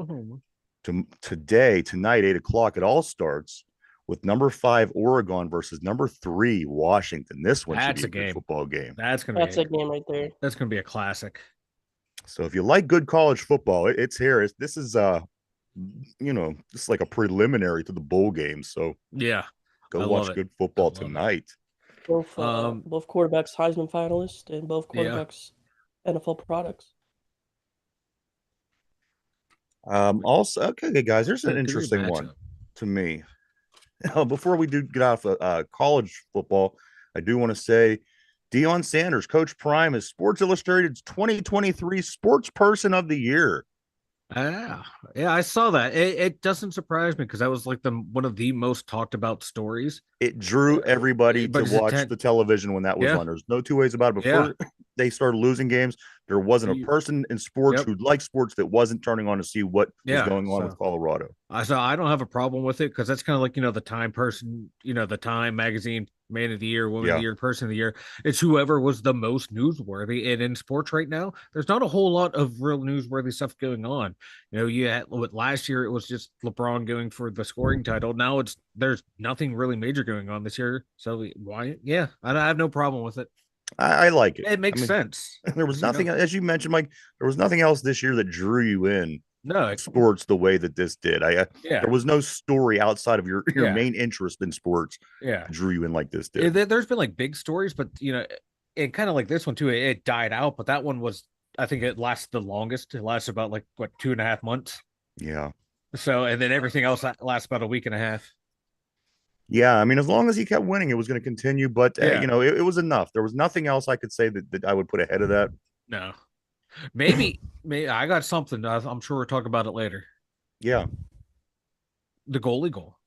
tonight, 8 o'clock, it all starts with number 5 Oregon versus number 3 Washington. This one should be a good football game. That's a game right there. That's gonna be a classic. So if you like good college football, it's here. This is just like a preliminary to the bowl game. So yeah, go watch good football tonight. Both quarterbacks Heisman finalists and both quarterbacks NFL products. Also, okay, guys, there's an interesting one to me. Before we do get off college football, I do want to say Deion Sanders, Coach Prime, is Sports Illustrated's 2023 Sports Person of the Year. Yeah, I saw that. It doesn't surprise me because that was like one of the most talked about stories. It drew everybody to watch the television when that was on. There's no two ways about it. Before they started losing games, there wasn't a person in sports who liked sports that wasn't turning on to see what was going on with Colorado. So I don't have a problem with it because that's kind of like, the Time person, the Time magazine man of the year, woman of the year, person of the year. It's whoever was the most newsworthy. And in sports right now, there's not a whole lot of real newsworthy stuff going on. You had last year, it was just LeBron going for the scoring title. Now there's nothing really major going on this year. So why? Yeah, I have no problem with it. I like it. It makes sense. There was nothing, as you mentioned, Mike, there was nothing else this year that drew you in. No, sports the way that this did. There was no story outside of your main interest in sports. Drew you in like this did. There's been like big stories, but it kind of like this one too. It died out, but that one was, I think it lasted the longest. It lasted about 2.5 months. Yeah. So, and then everything else lasts about a week and a half. Yeah, I mean, as long as he kept winning, it was going to continue. But it was enough. There was nothing else I could say that I would put ahead of that. No. Maybe I got something. I'm sure we'll talk about it later. Yeah. The goalie goal.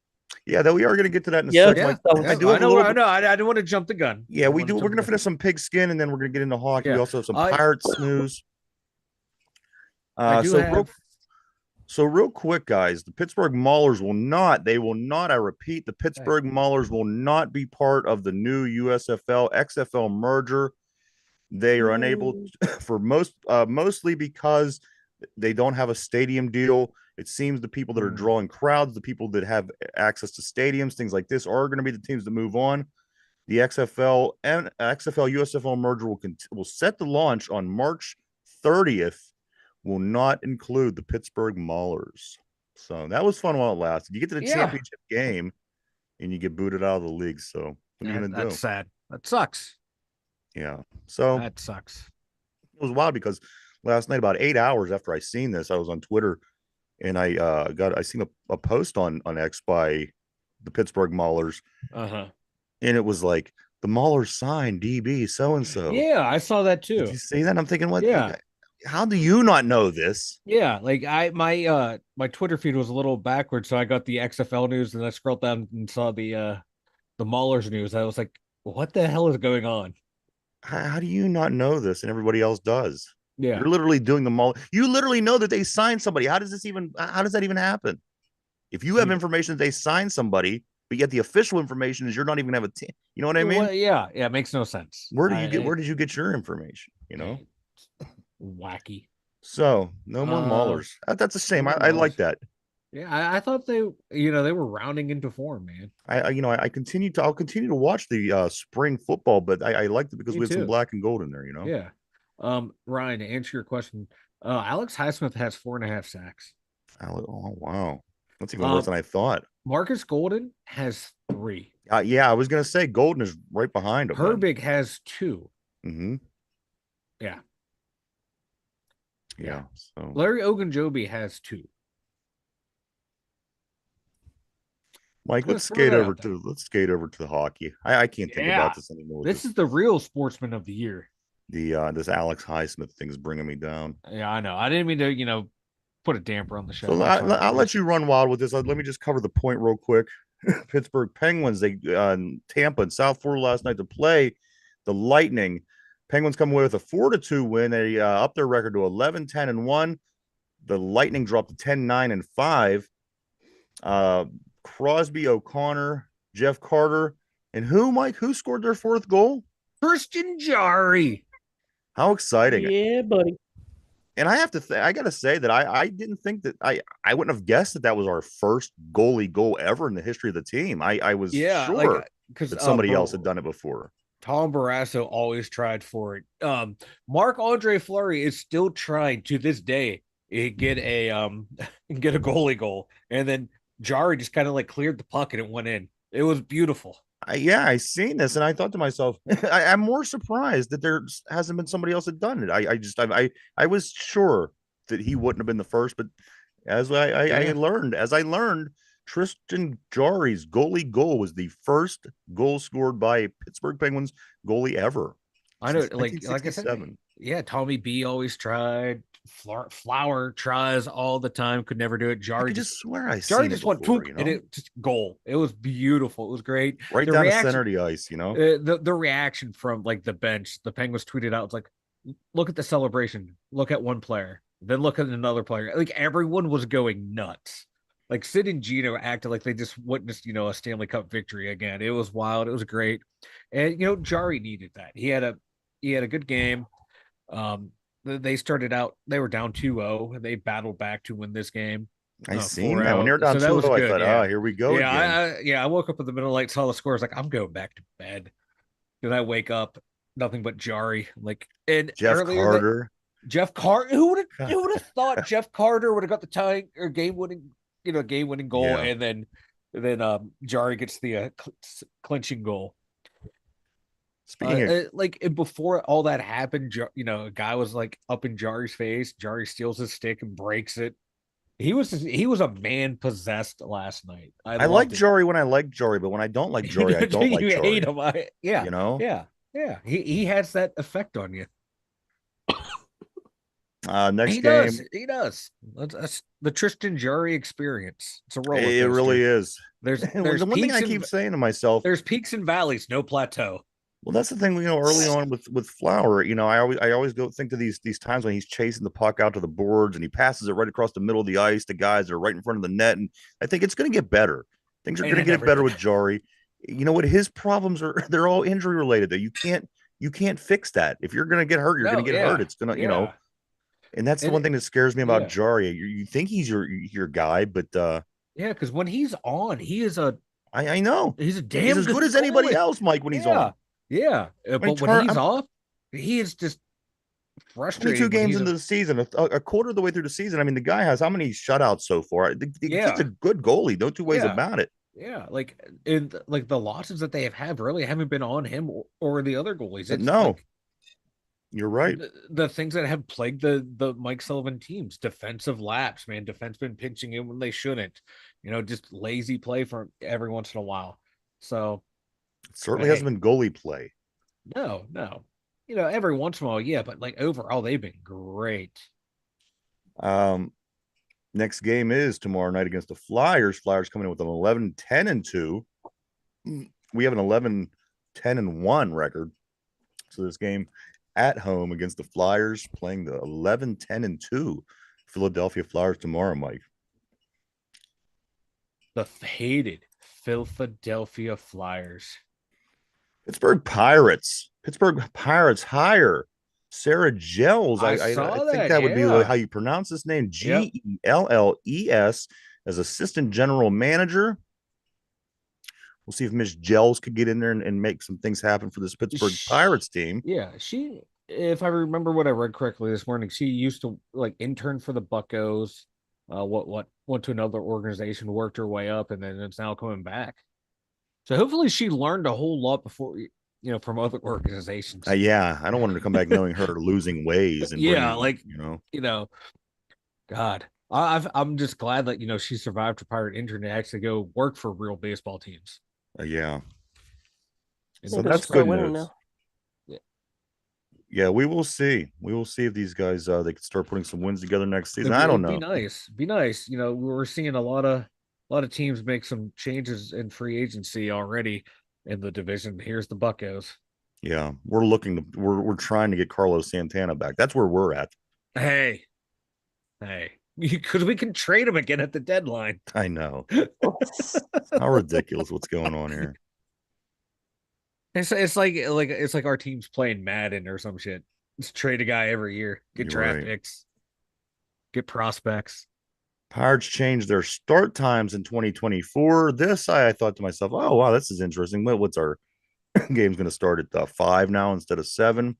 Yeah, that we are going to get to that in a second. I know. I didn't want to jump the gun. Yeah, we do. We're going to finish some pigskin, and then we're going to get into hockey. We also have some Pirates news. So real quick, guys, the Pittsburgh Maulers will not, I repeat, the Pittsburgh Maulers will not be part of the new USFL XFL merger. They are unable for mostly because they don't have a stadium deal. It seems the people that are drawing crowds, the people that have access to stadiums, things like this, are going to be the teams that move on. The XFL and XFL USFL merger will set the launch on March 30th. Will not include the Pittsburgh Maulers. So that was fun while it lasted. You get to the championship game and you get booted out of the league. So what are you going to do? That's sad. That sucks. Yeah. So that sucks. It was wild because last night, about 8 hours after I seen this, I was on Twitter and I seen a post on X by the Pittsburgh Maulers. And it was like, the Maulers signed DB so-and-so. Yeah, I saw that too. Did you see that? I'm thinking, what? Yeah. How do you not know this? Yeah, like my Twitter feed was a little backwards, so I got the XFL news and I scrolled down and saw the Maulers news. I was like, what the hell is going on? How do you not know this and everybody else does? Yeah. You're literally doing the Maulers. You literally know that they signed somebody. How does that even happen? If you have information that they signed somebody, but yet the official information is you're not even gonna have a team. You know what I mean? Well, yeah, it makes no sense. Where did you get your information? Wacky. So no more Maulers. That's a shame. I like that. Yeah, I thought they were rounding into form, man. I'll continue to watch the spring football, but I liked it because we had some black and gold in there. Yeah. Ryan, to answer your question, Alex Highsmith has 4.5 sacks. Oh wow, that's even worse than I thought. Marcus Golden has 3. Yeah, I was gonna say Golden is right behind him. Herbig has 2. Mm-hmm. Yeah. So Larry Ogunjobi has 2. Mike, let's skate over to the hockey. I can't think about this anymore. This is the real sportsman of the year. This Alex Highsmith thing is bringing me down. Yeah, I know. I didn't mean to, put a damper on the show. So I'll let you run wild with this. Let me just cover the point real quick. Pittsburgh Penguins, they Tampa and South Florida last night to play the Lightning. Penguins come away with a 4-2 win. They upped their record to 11-10-1. The Lightning dropped to 10-9-5. Crosby, O'Connor, Jeff Carter, And who, Mike? Who scored their fourth goal? Christian Jarry. How exciting! Yeah, buddy. And I have to, I gotta say that I didn't think that I wouldn't have guessed that that was our first goalie goal ever in the history of the team. I was sure because that somebody else had done it before. Tom Barrasso always tried for it. Marc-Andre Fleury is still trying to this day get a get a goalie goal, and then Jarry just kind of like cleared the puck and it went in. It was beautiful. I seen this and I thought to myself, I'm more surprised that there hasn't been somebody else that done it. I was sure that he wouldn't have been the first, but I learned, Tristan Jarry's goalie goal was the first goal scored by a Pittsburgh Penguins goalie ever. I know, Since like I said, 1967. yeah, Tommy B always tried. Flower tries all the time, could never do it. I Jarry could just swear I Jarry seen it just went before, poop, you know, and it just goal. It was beautiful. It was great. right The down the reaction, center of the ice, you know. the reaction from like the bench, the Penguins tweeted out, it's like, look at the celebration. Look at one player, then look at another player. Like everyone was going nuts. Like Sid and Gino acted like they just witnessed, a Stanley Cup victory again. It was wild. It was great, and Jarry needed that. He had a good game. They started out, they were down 2-0, and they battled back to win this game. I seen that when they were 4-0. down So that was 2-0, I good. thought, Yeah. oh, here we go again. I woke up in the middle of the night, saw the scores, like I'm going back to bed. Then I wake up, nothing but Jarry. Like, and Jeff earlier Carter. Jeff Carter, who would have thought Jeff Carter would have got the tying or game winning goal, Yeah. and then Jarry gets the clinching goal. Speaking of, Like before all that happened, a guy was like up in Jarry's face. Jarry steals his stick and breaks it. He was a man possessed last night. I like Jarry when I like Jarry, but when I don't like Jarry, I don't like You Jarry. hate him. Yeah, You know? yeah. He has that effect on you. Next He game. does. He does. That's the Tristan Jarry experience. It's a roller coaster. It really is. There's The one thing I keep saying to myself, there's peaks and valleys, no plateau. well, that's the thing, early on with Flower, I always go think to these times when he's chasing the puck out to the boards and he passes it right across the middle of the ice to guys that are right in front of the net, and I think it's going to get better. Things are going to get better with Jarry. You know what? His problems are, they're all injury related. Though you can't fix that. If you're going to get hurt, you're going to get hurt. It's going to, and that's the one thing that scares me about Jarry. You think he's your guy, but because when he's on, he is I know he's a damn as good as anybody else, Mike. When he's on, but when he's off, he is just frustrating. 22 games into the season, a quarter of the way through the season. I mean, the guy has how many shutouts so far? He's a good goalie. No two ways about it. Yeah, like the losses that they have had really haven't been on him or the other goalies. It's no, you're right. The things that have plagued the Mike Sullivan teams: defensive lapse, man, defensemen pinching in when they shouldn't. Just lazy play for every once in a while. So it certainly hasn't been goalie play. No. Every once in a while, yeah, but like overall, they've been great. Next game is tomorrow night against the Flyers. Flyers coming in with an 11-10-2. We have an 11-10-1 record. So this game at home against the Flyers, playing the 11-10-2 Philadelphia Flyers tomorrow, Mike. The hated Philadelphia Flyers. Pittsburgh Pirates hire Sarah Gelles. I think that would be how you pronounce this name. Gelles as assistant general manager. We'll see if Miss Gelles could get in there and make some things happen for this Pittsburgh Pirates team. Yeah, if I remember what I read correctly this morning, she used to like intern for the Buccos. Went to another organization, worked her way up, and then it's now coming back. So hopefully she learned a whole lot before, from other organizations. I don't want her to come back knowing her losing ways. And God, I'm just glad that, she survived her pirate intern to actually go work for real baseball teams. So that's good news. Yeah, we will see. We will see if these guys they can start putting some wins together next season. I don't know. Be nice. We're seeing a lot of teams make some changes in free agency already in the division. Here's the Buccos. Yeah, we're trying to get Carlos Santana back. That's where we're at. Hey, because we can trade him again at the deadline. I know. How ridiculous what's going on here. It's like our team's playing Madden or some shit. Let's trade a guy every year, get You're draft right. picks, get prospects. Pirates changed their start times in 2024. This I thought to myself, oh wow, this is interesting. What's our game's going to start at 5 now instead of 7?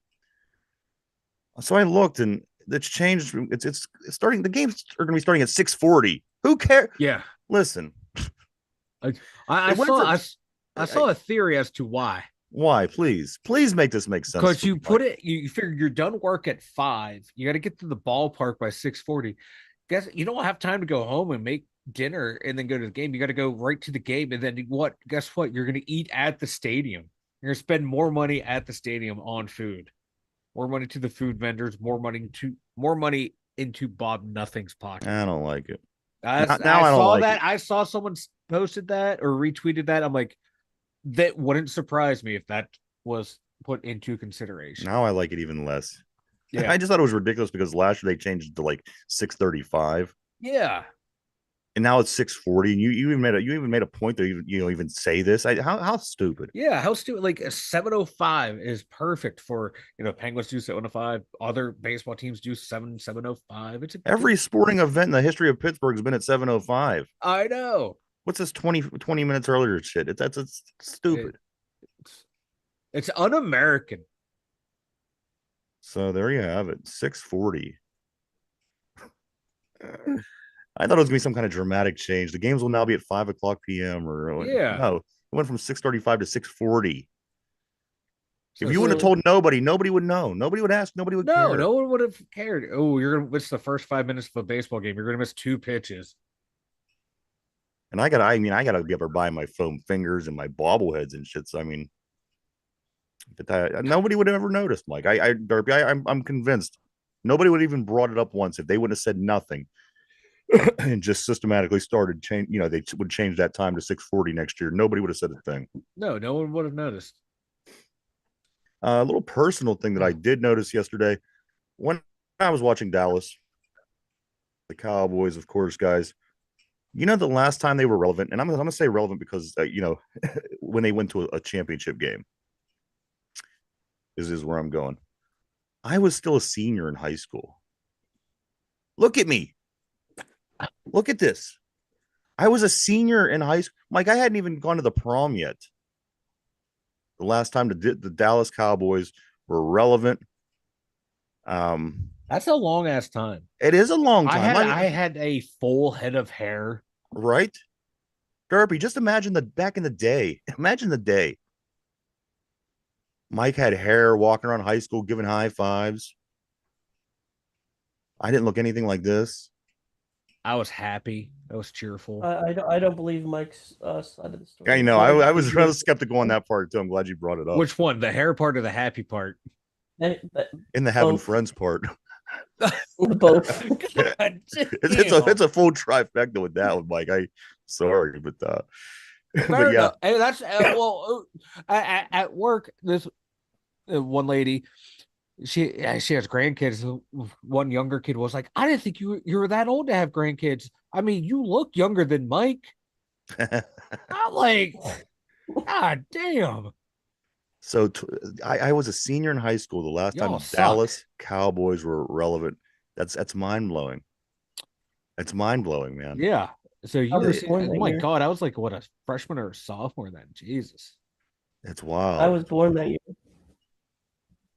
So I looked and it's changed. It's starting. The games are going to be starting at 6:40. Who cares? Yeah, Listen, I I it went saw from I saw a theory as to why. why? Please make this make sense Because to me, you Mike. put it, you figure you're done work at 5. You got to get to the ballpark by 6:40. Guess you don't have time to go home and make dinner and then go to the game. You got to go right to the game, and then what? Guess what? You're going to eat at the stadium. You're going to spend more money at the stadium on food, more money to the food vendors, more money into Bob Nothing's pocket. I don't like it. I, Now I I don't saw like that. it. I saw someone posted that or retweeted that. I'm like, that wouldn't surprise me if that was put into consideration. Now I like it even less. Yeah. I just thought it was ridiculous because last year they changed it to like 6:35. Yeah. And now it's 6:40. And you even made a point that even say this. How stupid. Yeah. How stupid. Like a 7:05 is perfect for, Penguins do 7:05. Other baseball teams do 7:05. It's a Every good. sporting event in the history of Pittsburgh has been at 7:05. I know. What's this 20 minutes earlier shit? It's stupid. It's un-American. So there you have it. 6:40. I thought it was gonna be some kind of dramatic change. The games will now be at 5 o'clock p.m. or Yeah. no, it went from 6:35 to 6:40. So If you would have told nobody would know. Nobody would ask. Nobody would care. no one would have cared. Oh, you're gonna miss the first 5 minutes of a baseball game. You're gonna miss 2 pitches. And I gotta be able to buy my foam fingers and my bobbleheads and shit. So but nobody would have ever noticed, Mike. Derpy, I'm convinced nobody would have even brought it up once if they wouldn't have said nothing and just systematically started change. They would change that time to 6:40 next year. Nobody would have said a thing. No one would have noticed. A little personal thing that I did notice yesterday when I was watching Dallas, the Cowboys, of course, guys. The last time they were relevant, and I'm going to say relevant because when they went to a championship game is where I'm going. I was still a senior in high school. Look at me. Look at this. I was a senior in high school. Mike, I hadn't even gone to the prom yet. The last time the Dallas Cowboys were relevant. That's a long ass time. It is a long time. I had a full head of hair. Right? Derpy, just imagine back in the day. Imagine the day. Mike had hair walking around high school giving high fives. I didn't look anything like this. I was happy. I was cheerful. I don't believe Mike's side of the story. I know. I was rather skeptical on that part too. I'm glad you brought it up. Which one? The hair part or the happy part? In the having friends part. Both. It's a full trifecta with that one, Mike. Sorry, but but yeah. Hey, that's at work. This one lady, she has grandkids. One younger kid was like, "I didn't think you were that old to have grandkids. I mean, you look younger than Mike." I'm like, God damn. So I was a senior in high school the last time Dallas Cowboys were relevant. That's mind blowing. It's mind blowing, man. Yeah. So you were, oh my year. God, I was like, what, a freshman or a sophomore then? Jesus. It's wild. I was born that year.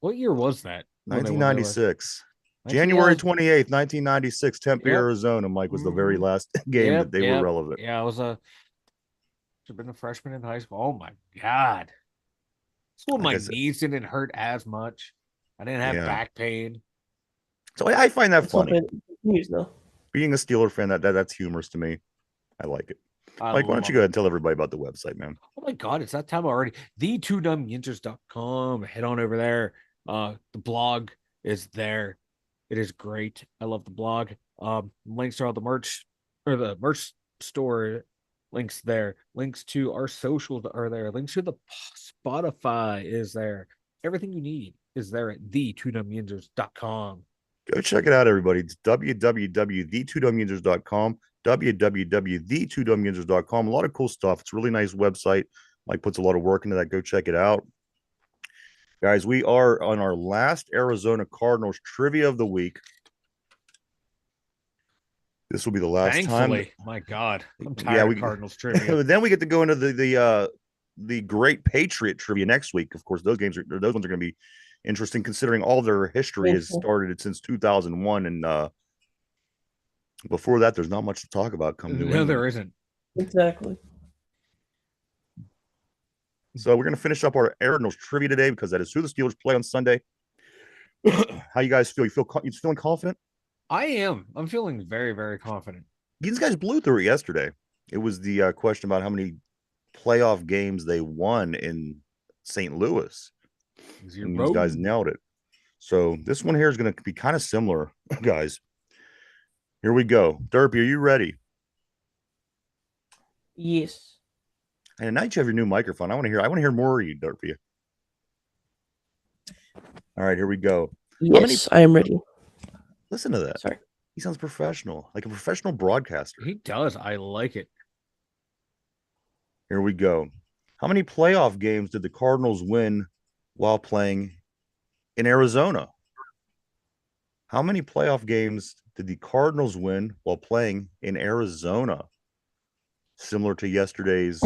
What year was that? 1996. January 28th, 1996, Tempe, Arizona. Mike was the very last game that they were relevant. Yeah, I was should have been a freshman in high school. Oh my God. It's when my knees didn't hurt as much. I didn't have back pain. So I find that funny. Being a Steeler fan, that's humorous to me. I like it. Mike, why don't you go ahead and tell everybody about the website, man? Oh my God, it's that time already. The2dumbyinzers.com. Head on over there. The blog is there. It is great. I love the blog. Links to all the merch or the merch store links there. Links to our socials are there. Links to the Spotify is there. Everything you need is there at the2dumbyinzers.com. Go check it out, everybody. It's www.the2dumbyinzers.com, www.the2dumbyinzers.com. A lot of cool stuff. It's a really nice website. Mike puts a lot of work into that. Go check it out. Guys, we are on our last Arizona Cardinals trivia of the week. This will be the last Thankfully, time. my God, I'm Yeah, tired of Cardinals trivia. Then we get to go into the Great Patriot trivia next week. Of course, those ones are going to be interesting considering all their history has started since 2001, and before that, there's not much to talk about. Come New No, England. there isn't. Exactly. So we're going to finish up our Cardinals trivia today because that is who the Steelers play on Sunday. How you guys feel? You feeling confident? I am. I'm feeling very, very confident. These guys blew through it yesterday. It was the question about how many playoff games they won in St. Louis. And these guys nailed it. So this one here is going to be kind of similar, guys. Here we go. Derpy, are you ready? Yes. And now that you have your new microphone, I want to hear more of you, Derpy. All right, here we go. Yes, I am ready. Listen to that. Sorry. He sounds professional, like a professional broadcaster. He does. I like it. Here we go. How many playoff games did the Cardinals win while playing in Arizona? How many playoff games did the Cardinals win while playing in Arizona? Similar to yesterday's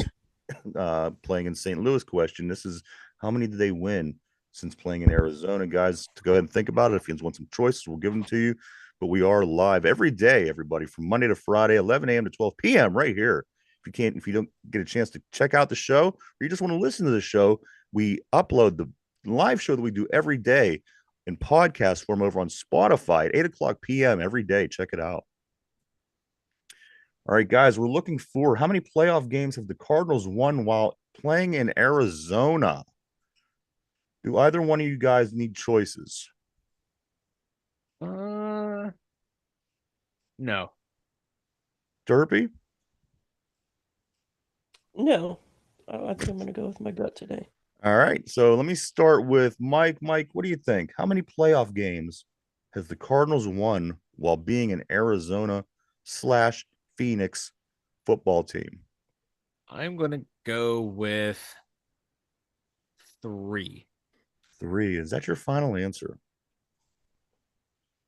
playing in St. Louis question, this is how many did they win since playing in Arizona? Guys, to go ahead and think about it. If you want some choices, we'll give them to you. But we are live every day, everybody, from Monday to Friday, 11 a.m. to 12 p.m. right here. If you don't get a chance to check out the show, or you just want to listen to the show, we upload the live show that we do every day in podcast form over on Spotify at 8 o'clock p.m. every day. Check it out. All right, guys, we're looking for how many playoff games have the Cardinals won while playing in Arizona? Do either one of you guys need choices? No. Derpy? No. I think I'm going to go with my gut today. All right, so let me start with Mike. Mike, what do you think? How many playoff games has the Cardinals won while being an Arizona/Phoenix football team? I'm going to go with 3. 3. Is that your final answer?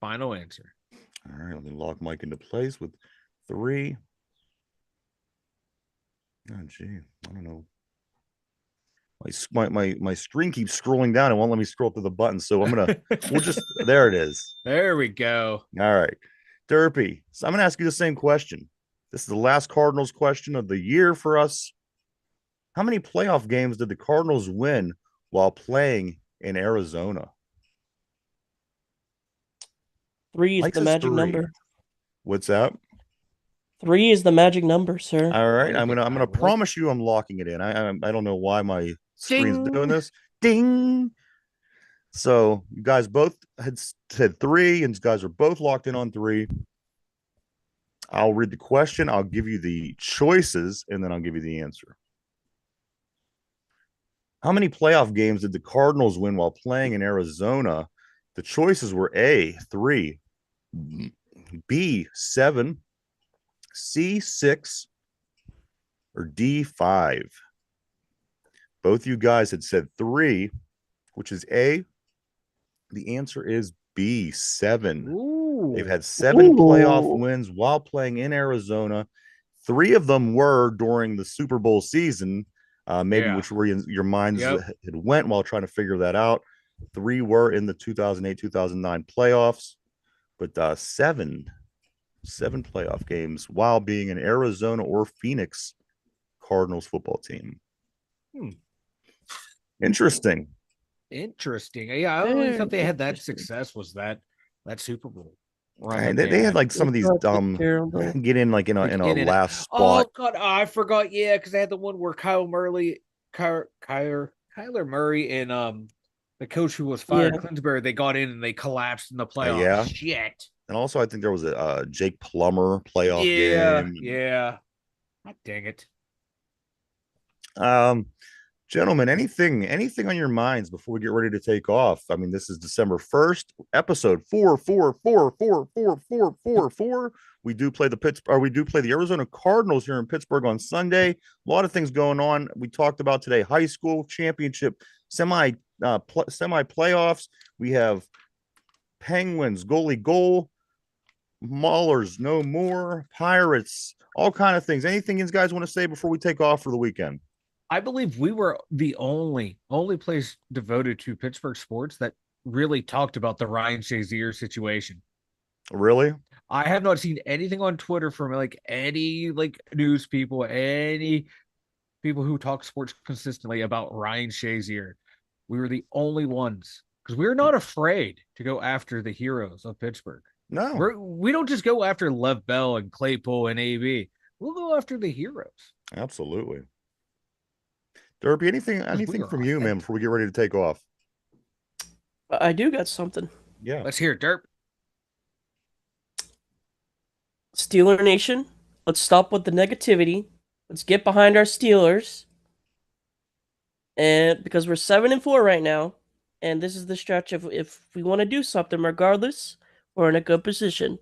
Final answer. All right, let me lock Mike into place with 3. Oh, gee, I don't know. My screen keeps scrolling down and won't let me scroll through the buttons. So we'll just, there it is. There we go. All right. Derpy. So I'm going to ask you the same question. This is the last Cardinals question of the year for us. How many playoff games did the Cardinals win while playing in Arizona? 3 is Mike the says magic 3. number. What's that? 3 is the magic number, sir. All right. Like I'm gonna like promise you I'm locking it in. I don't know why my screen's Ding. doing this. Ding. So you guys both had said 3, and you guys are both locked in on 3. I'll read the question. I'll give you the choices, and then I'll give you the answer. How many playoff games did the Cardinals win while playing in Arizona? The choices were A, 3, B, 7, C, 6, or D, 5. Both you guys had said 3, which is A. The answer is B, 7. Ooh. They've had 7 playoff wins while playing in Arizona. 3 of them were during the Super Bowl season, which were in your minds had went while trying to figure that out. 3 were in the 2008-2009 playoffs, but 7 playoff games while being an Arizona or Phoenix Cardinals football team. Interesting. Yeah, I only thought they had that success was that Super Bowl. Right, they had like some of these get in like in a last spot. Oh God, I forgot. Yeah, because they had the one where Kyler Murray and the coach who was fired, Clinsbury, they got in and they collapsed in the playoffs. Shit. And also, I think there was a Jake Plummer playoff game. Yeah. God dang it. Gentlemen, anything on your minds before we get ready to take off? I mean, this is December 1st, episode 444444444. We do play the Arizona Cardinals here in Pittsburgh on Sunday. A lot of things going on. We talked about today high school championship, semi playoffs. We have Penguins goalie goal, Maulers no more, Pirates, all kind of things. Anything you guys want to say before we take off for the weekend? I believe we were the only place devoted to Pittsburgh sports that really talked about the Ryan Shazier situation. Really? I have not seen anything on Twitter from like any like news people, any people who talk sports consistently about Ryan Shazier. We were the only ones because we're not afraid to go after the heroes of Pittsburgh. No, We don't just go after Lev Bell and Claypool and AB. We'll go after the heroes. absolutely. Derby, anything We from are you, man, authentic. before we get ready to take off? I do got something. Yeah. Let's hear it, Derp. Steeler Nation, let's stop with the negativity. Let's get behind our Steelers. And because we're 7-4 right now, and this is the stretch of if we want to do something, regardless, we're in a good position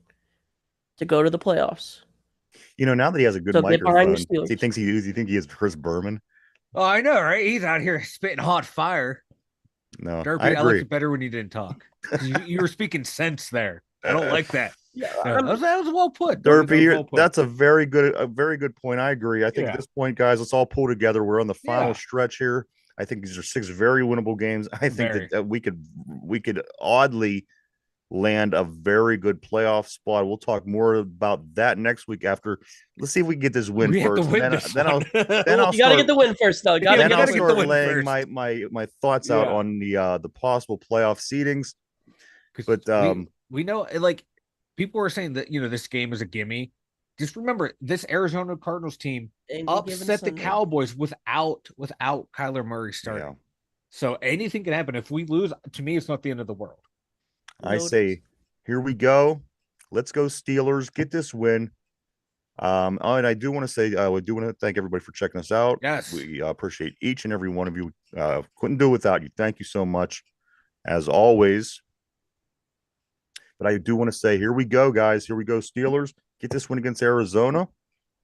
to go to the playoffs. Now that he has a good So get behind microphone, your Steelers. he thinks you think he is Chris Berman? Oh, I know, right? He's out here spitting hot fire. No, Derpy, I I liked agree. it better when you didn't talk. You were speaking sense there. I don't like that. Yeah, No, that was well put. That was Derpy, well put. that's a very good point. I agree. I think at Yeah. this point, guys, let's all pull together. We're on the final Yeah. stretch here. I think these are 6 very winnable games. I think Very. that we could oddly land a very good playoff spot. We'll talk more about that next week after. Let's see if we can get this win We have to first. win Then, this then one. I'll you got to start. get the win first, though. Got to Then get I'll the win. start win laying first. my thoughts out Yeah. on the possible playoff seedings. But we know, like, people were saying that this game is a gimme. Just remember, this Arizona Cardinals team Any given upset the Sunday. Cowboys without Kyler Murray starting. yeah, So anything can happen. If we lose, to me, it's not the end of the world. I say, here we go. Let's go Steelers. Get this win. And I do want to say, we do want to thank everybody for checking us out. Yes. We appreciate each and every one of you. Couldn't do it without you. Thank you so much, as always. But I do want to say, here we go, guys. Here we go, Steelers. Get this win against Arizona.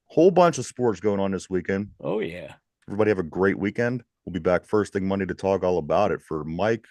Whole bunch of sports going on this weekend. Oh, yeah. Everybody have a great weekend. We'll be back first thing Monday to talk all about it. For Mike,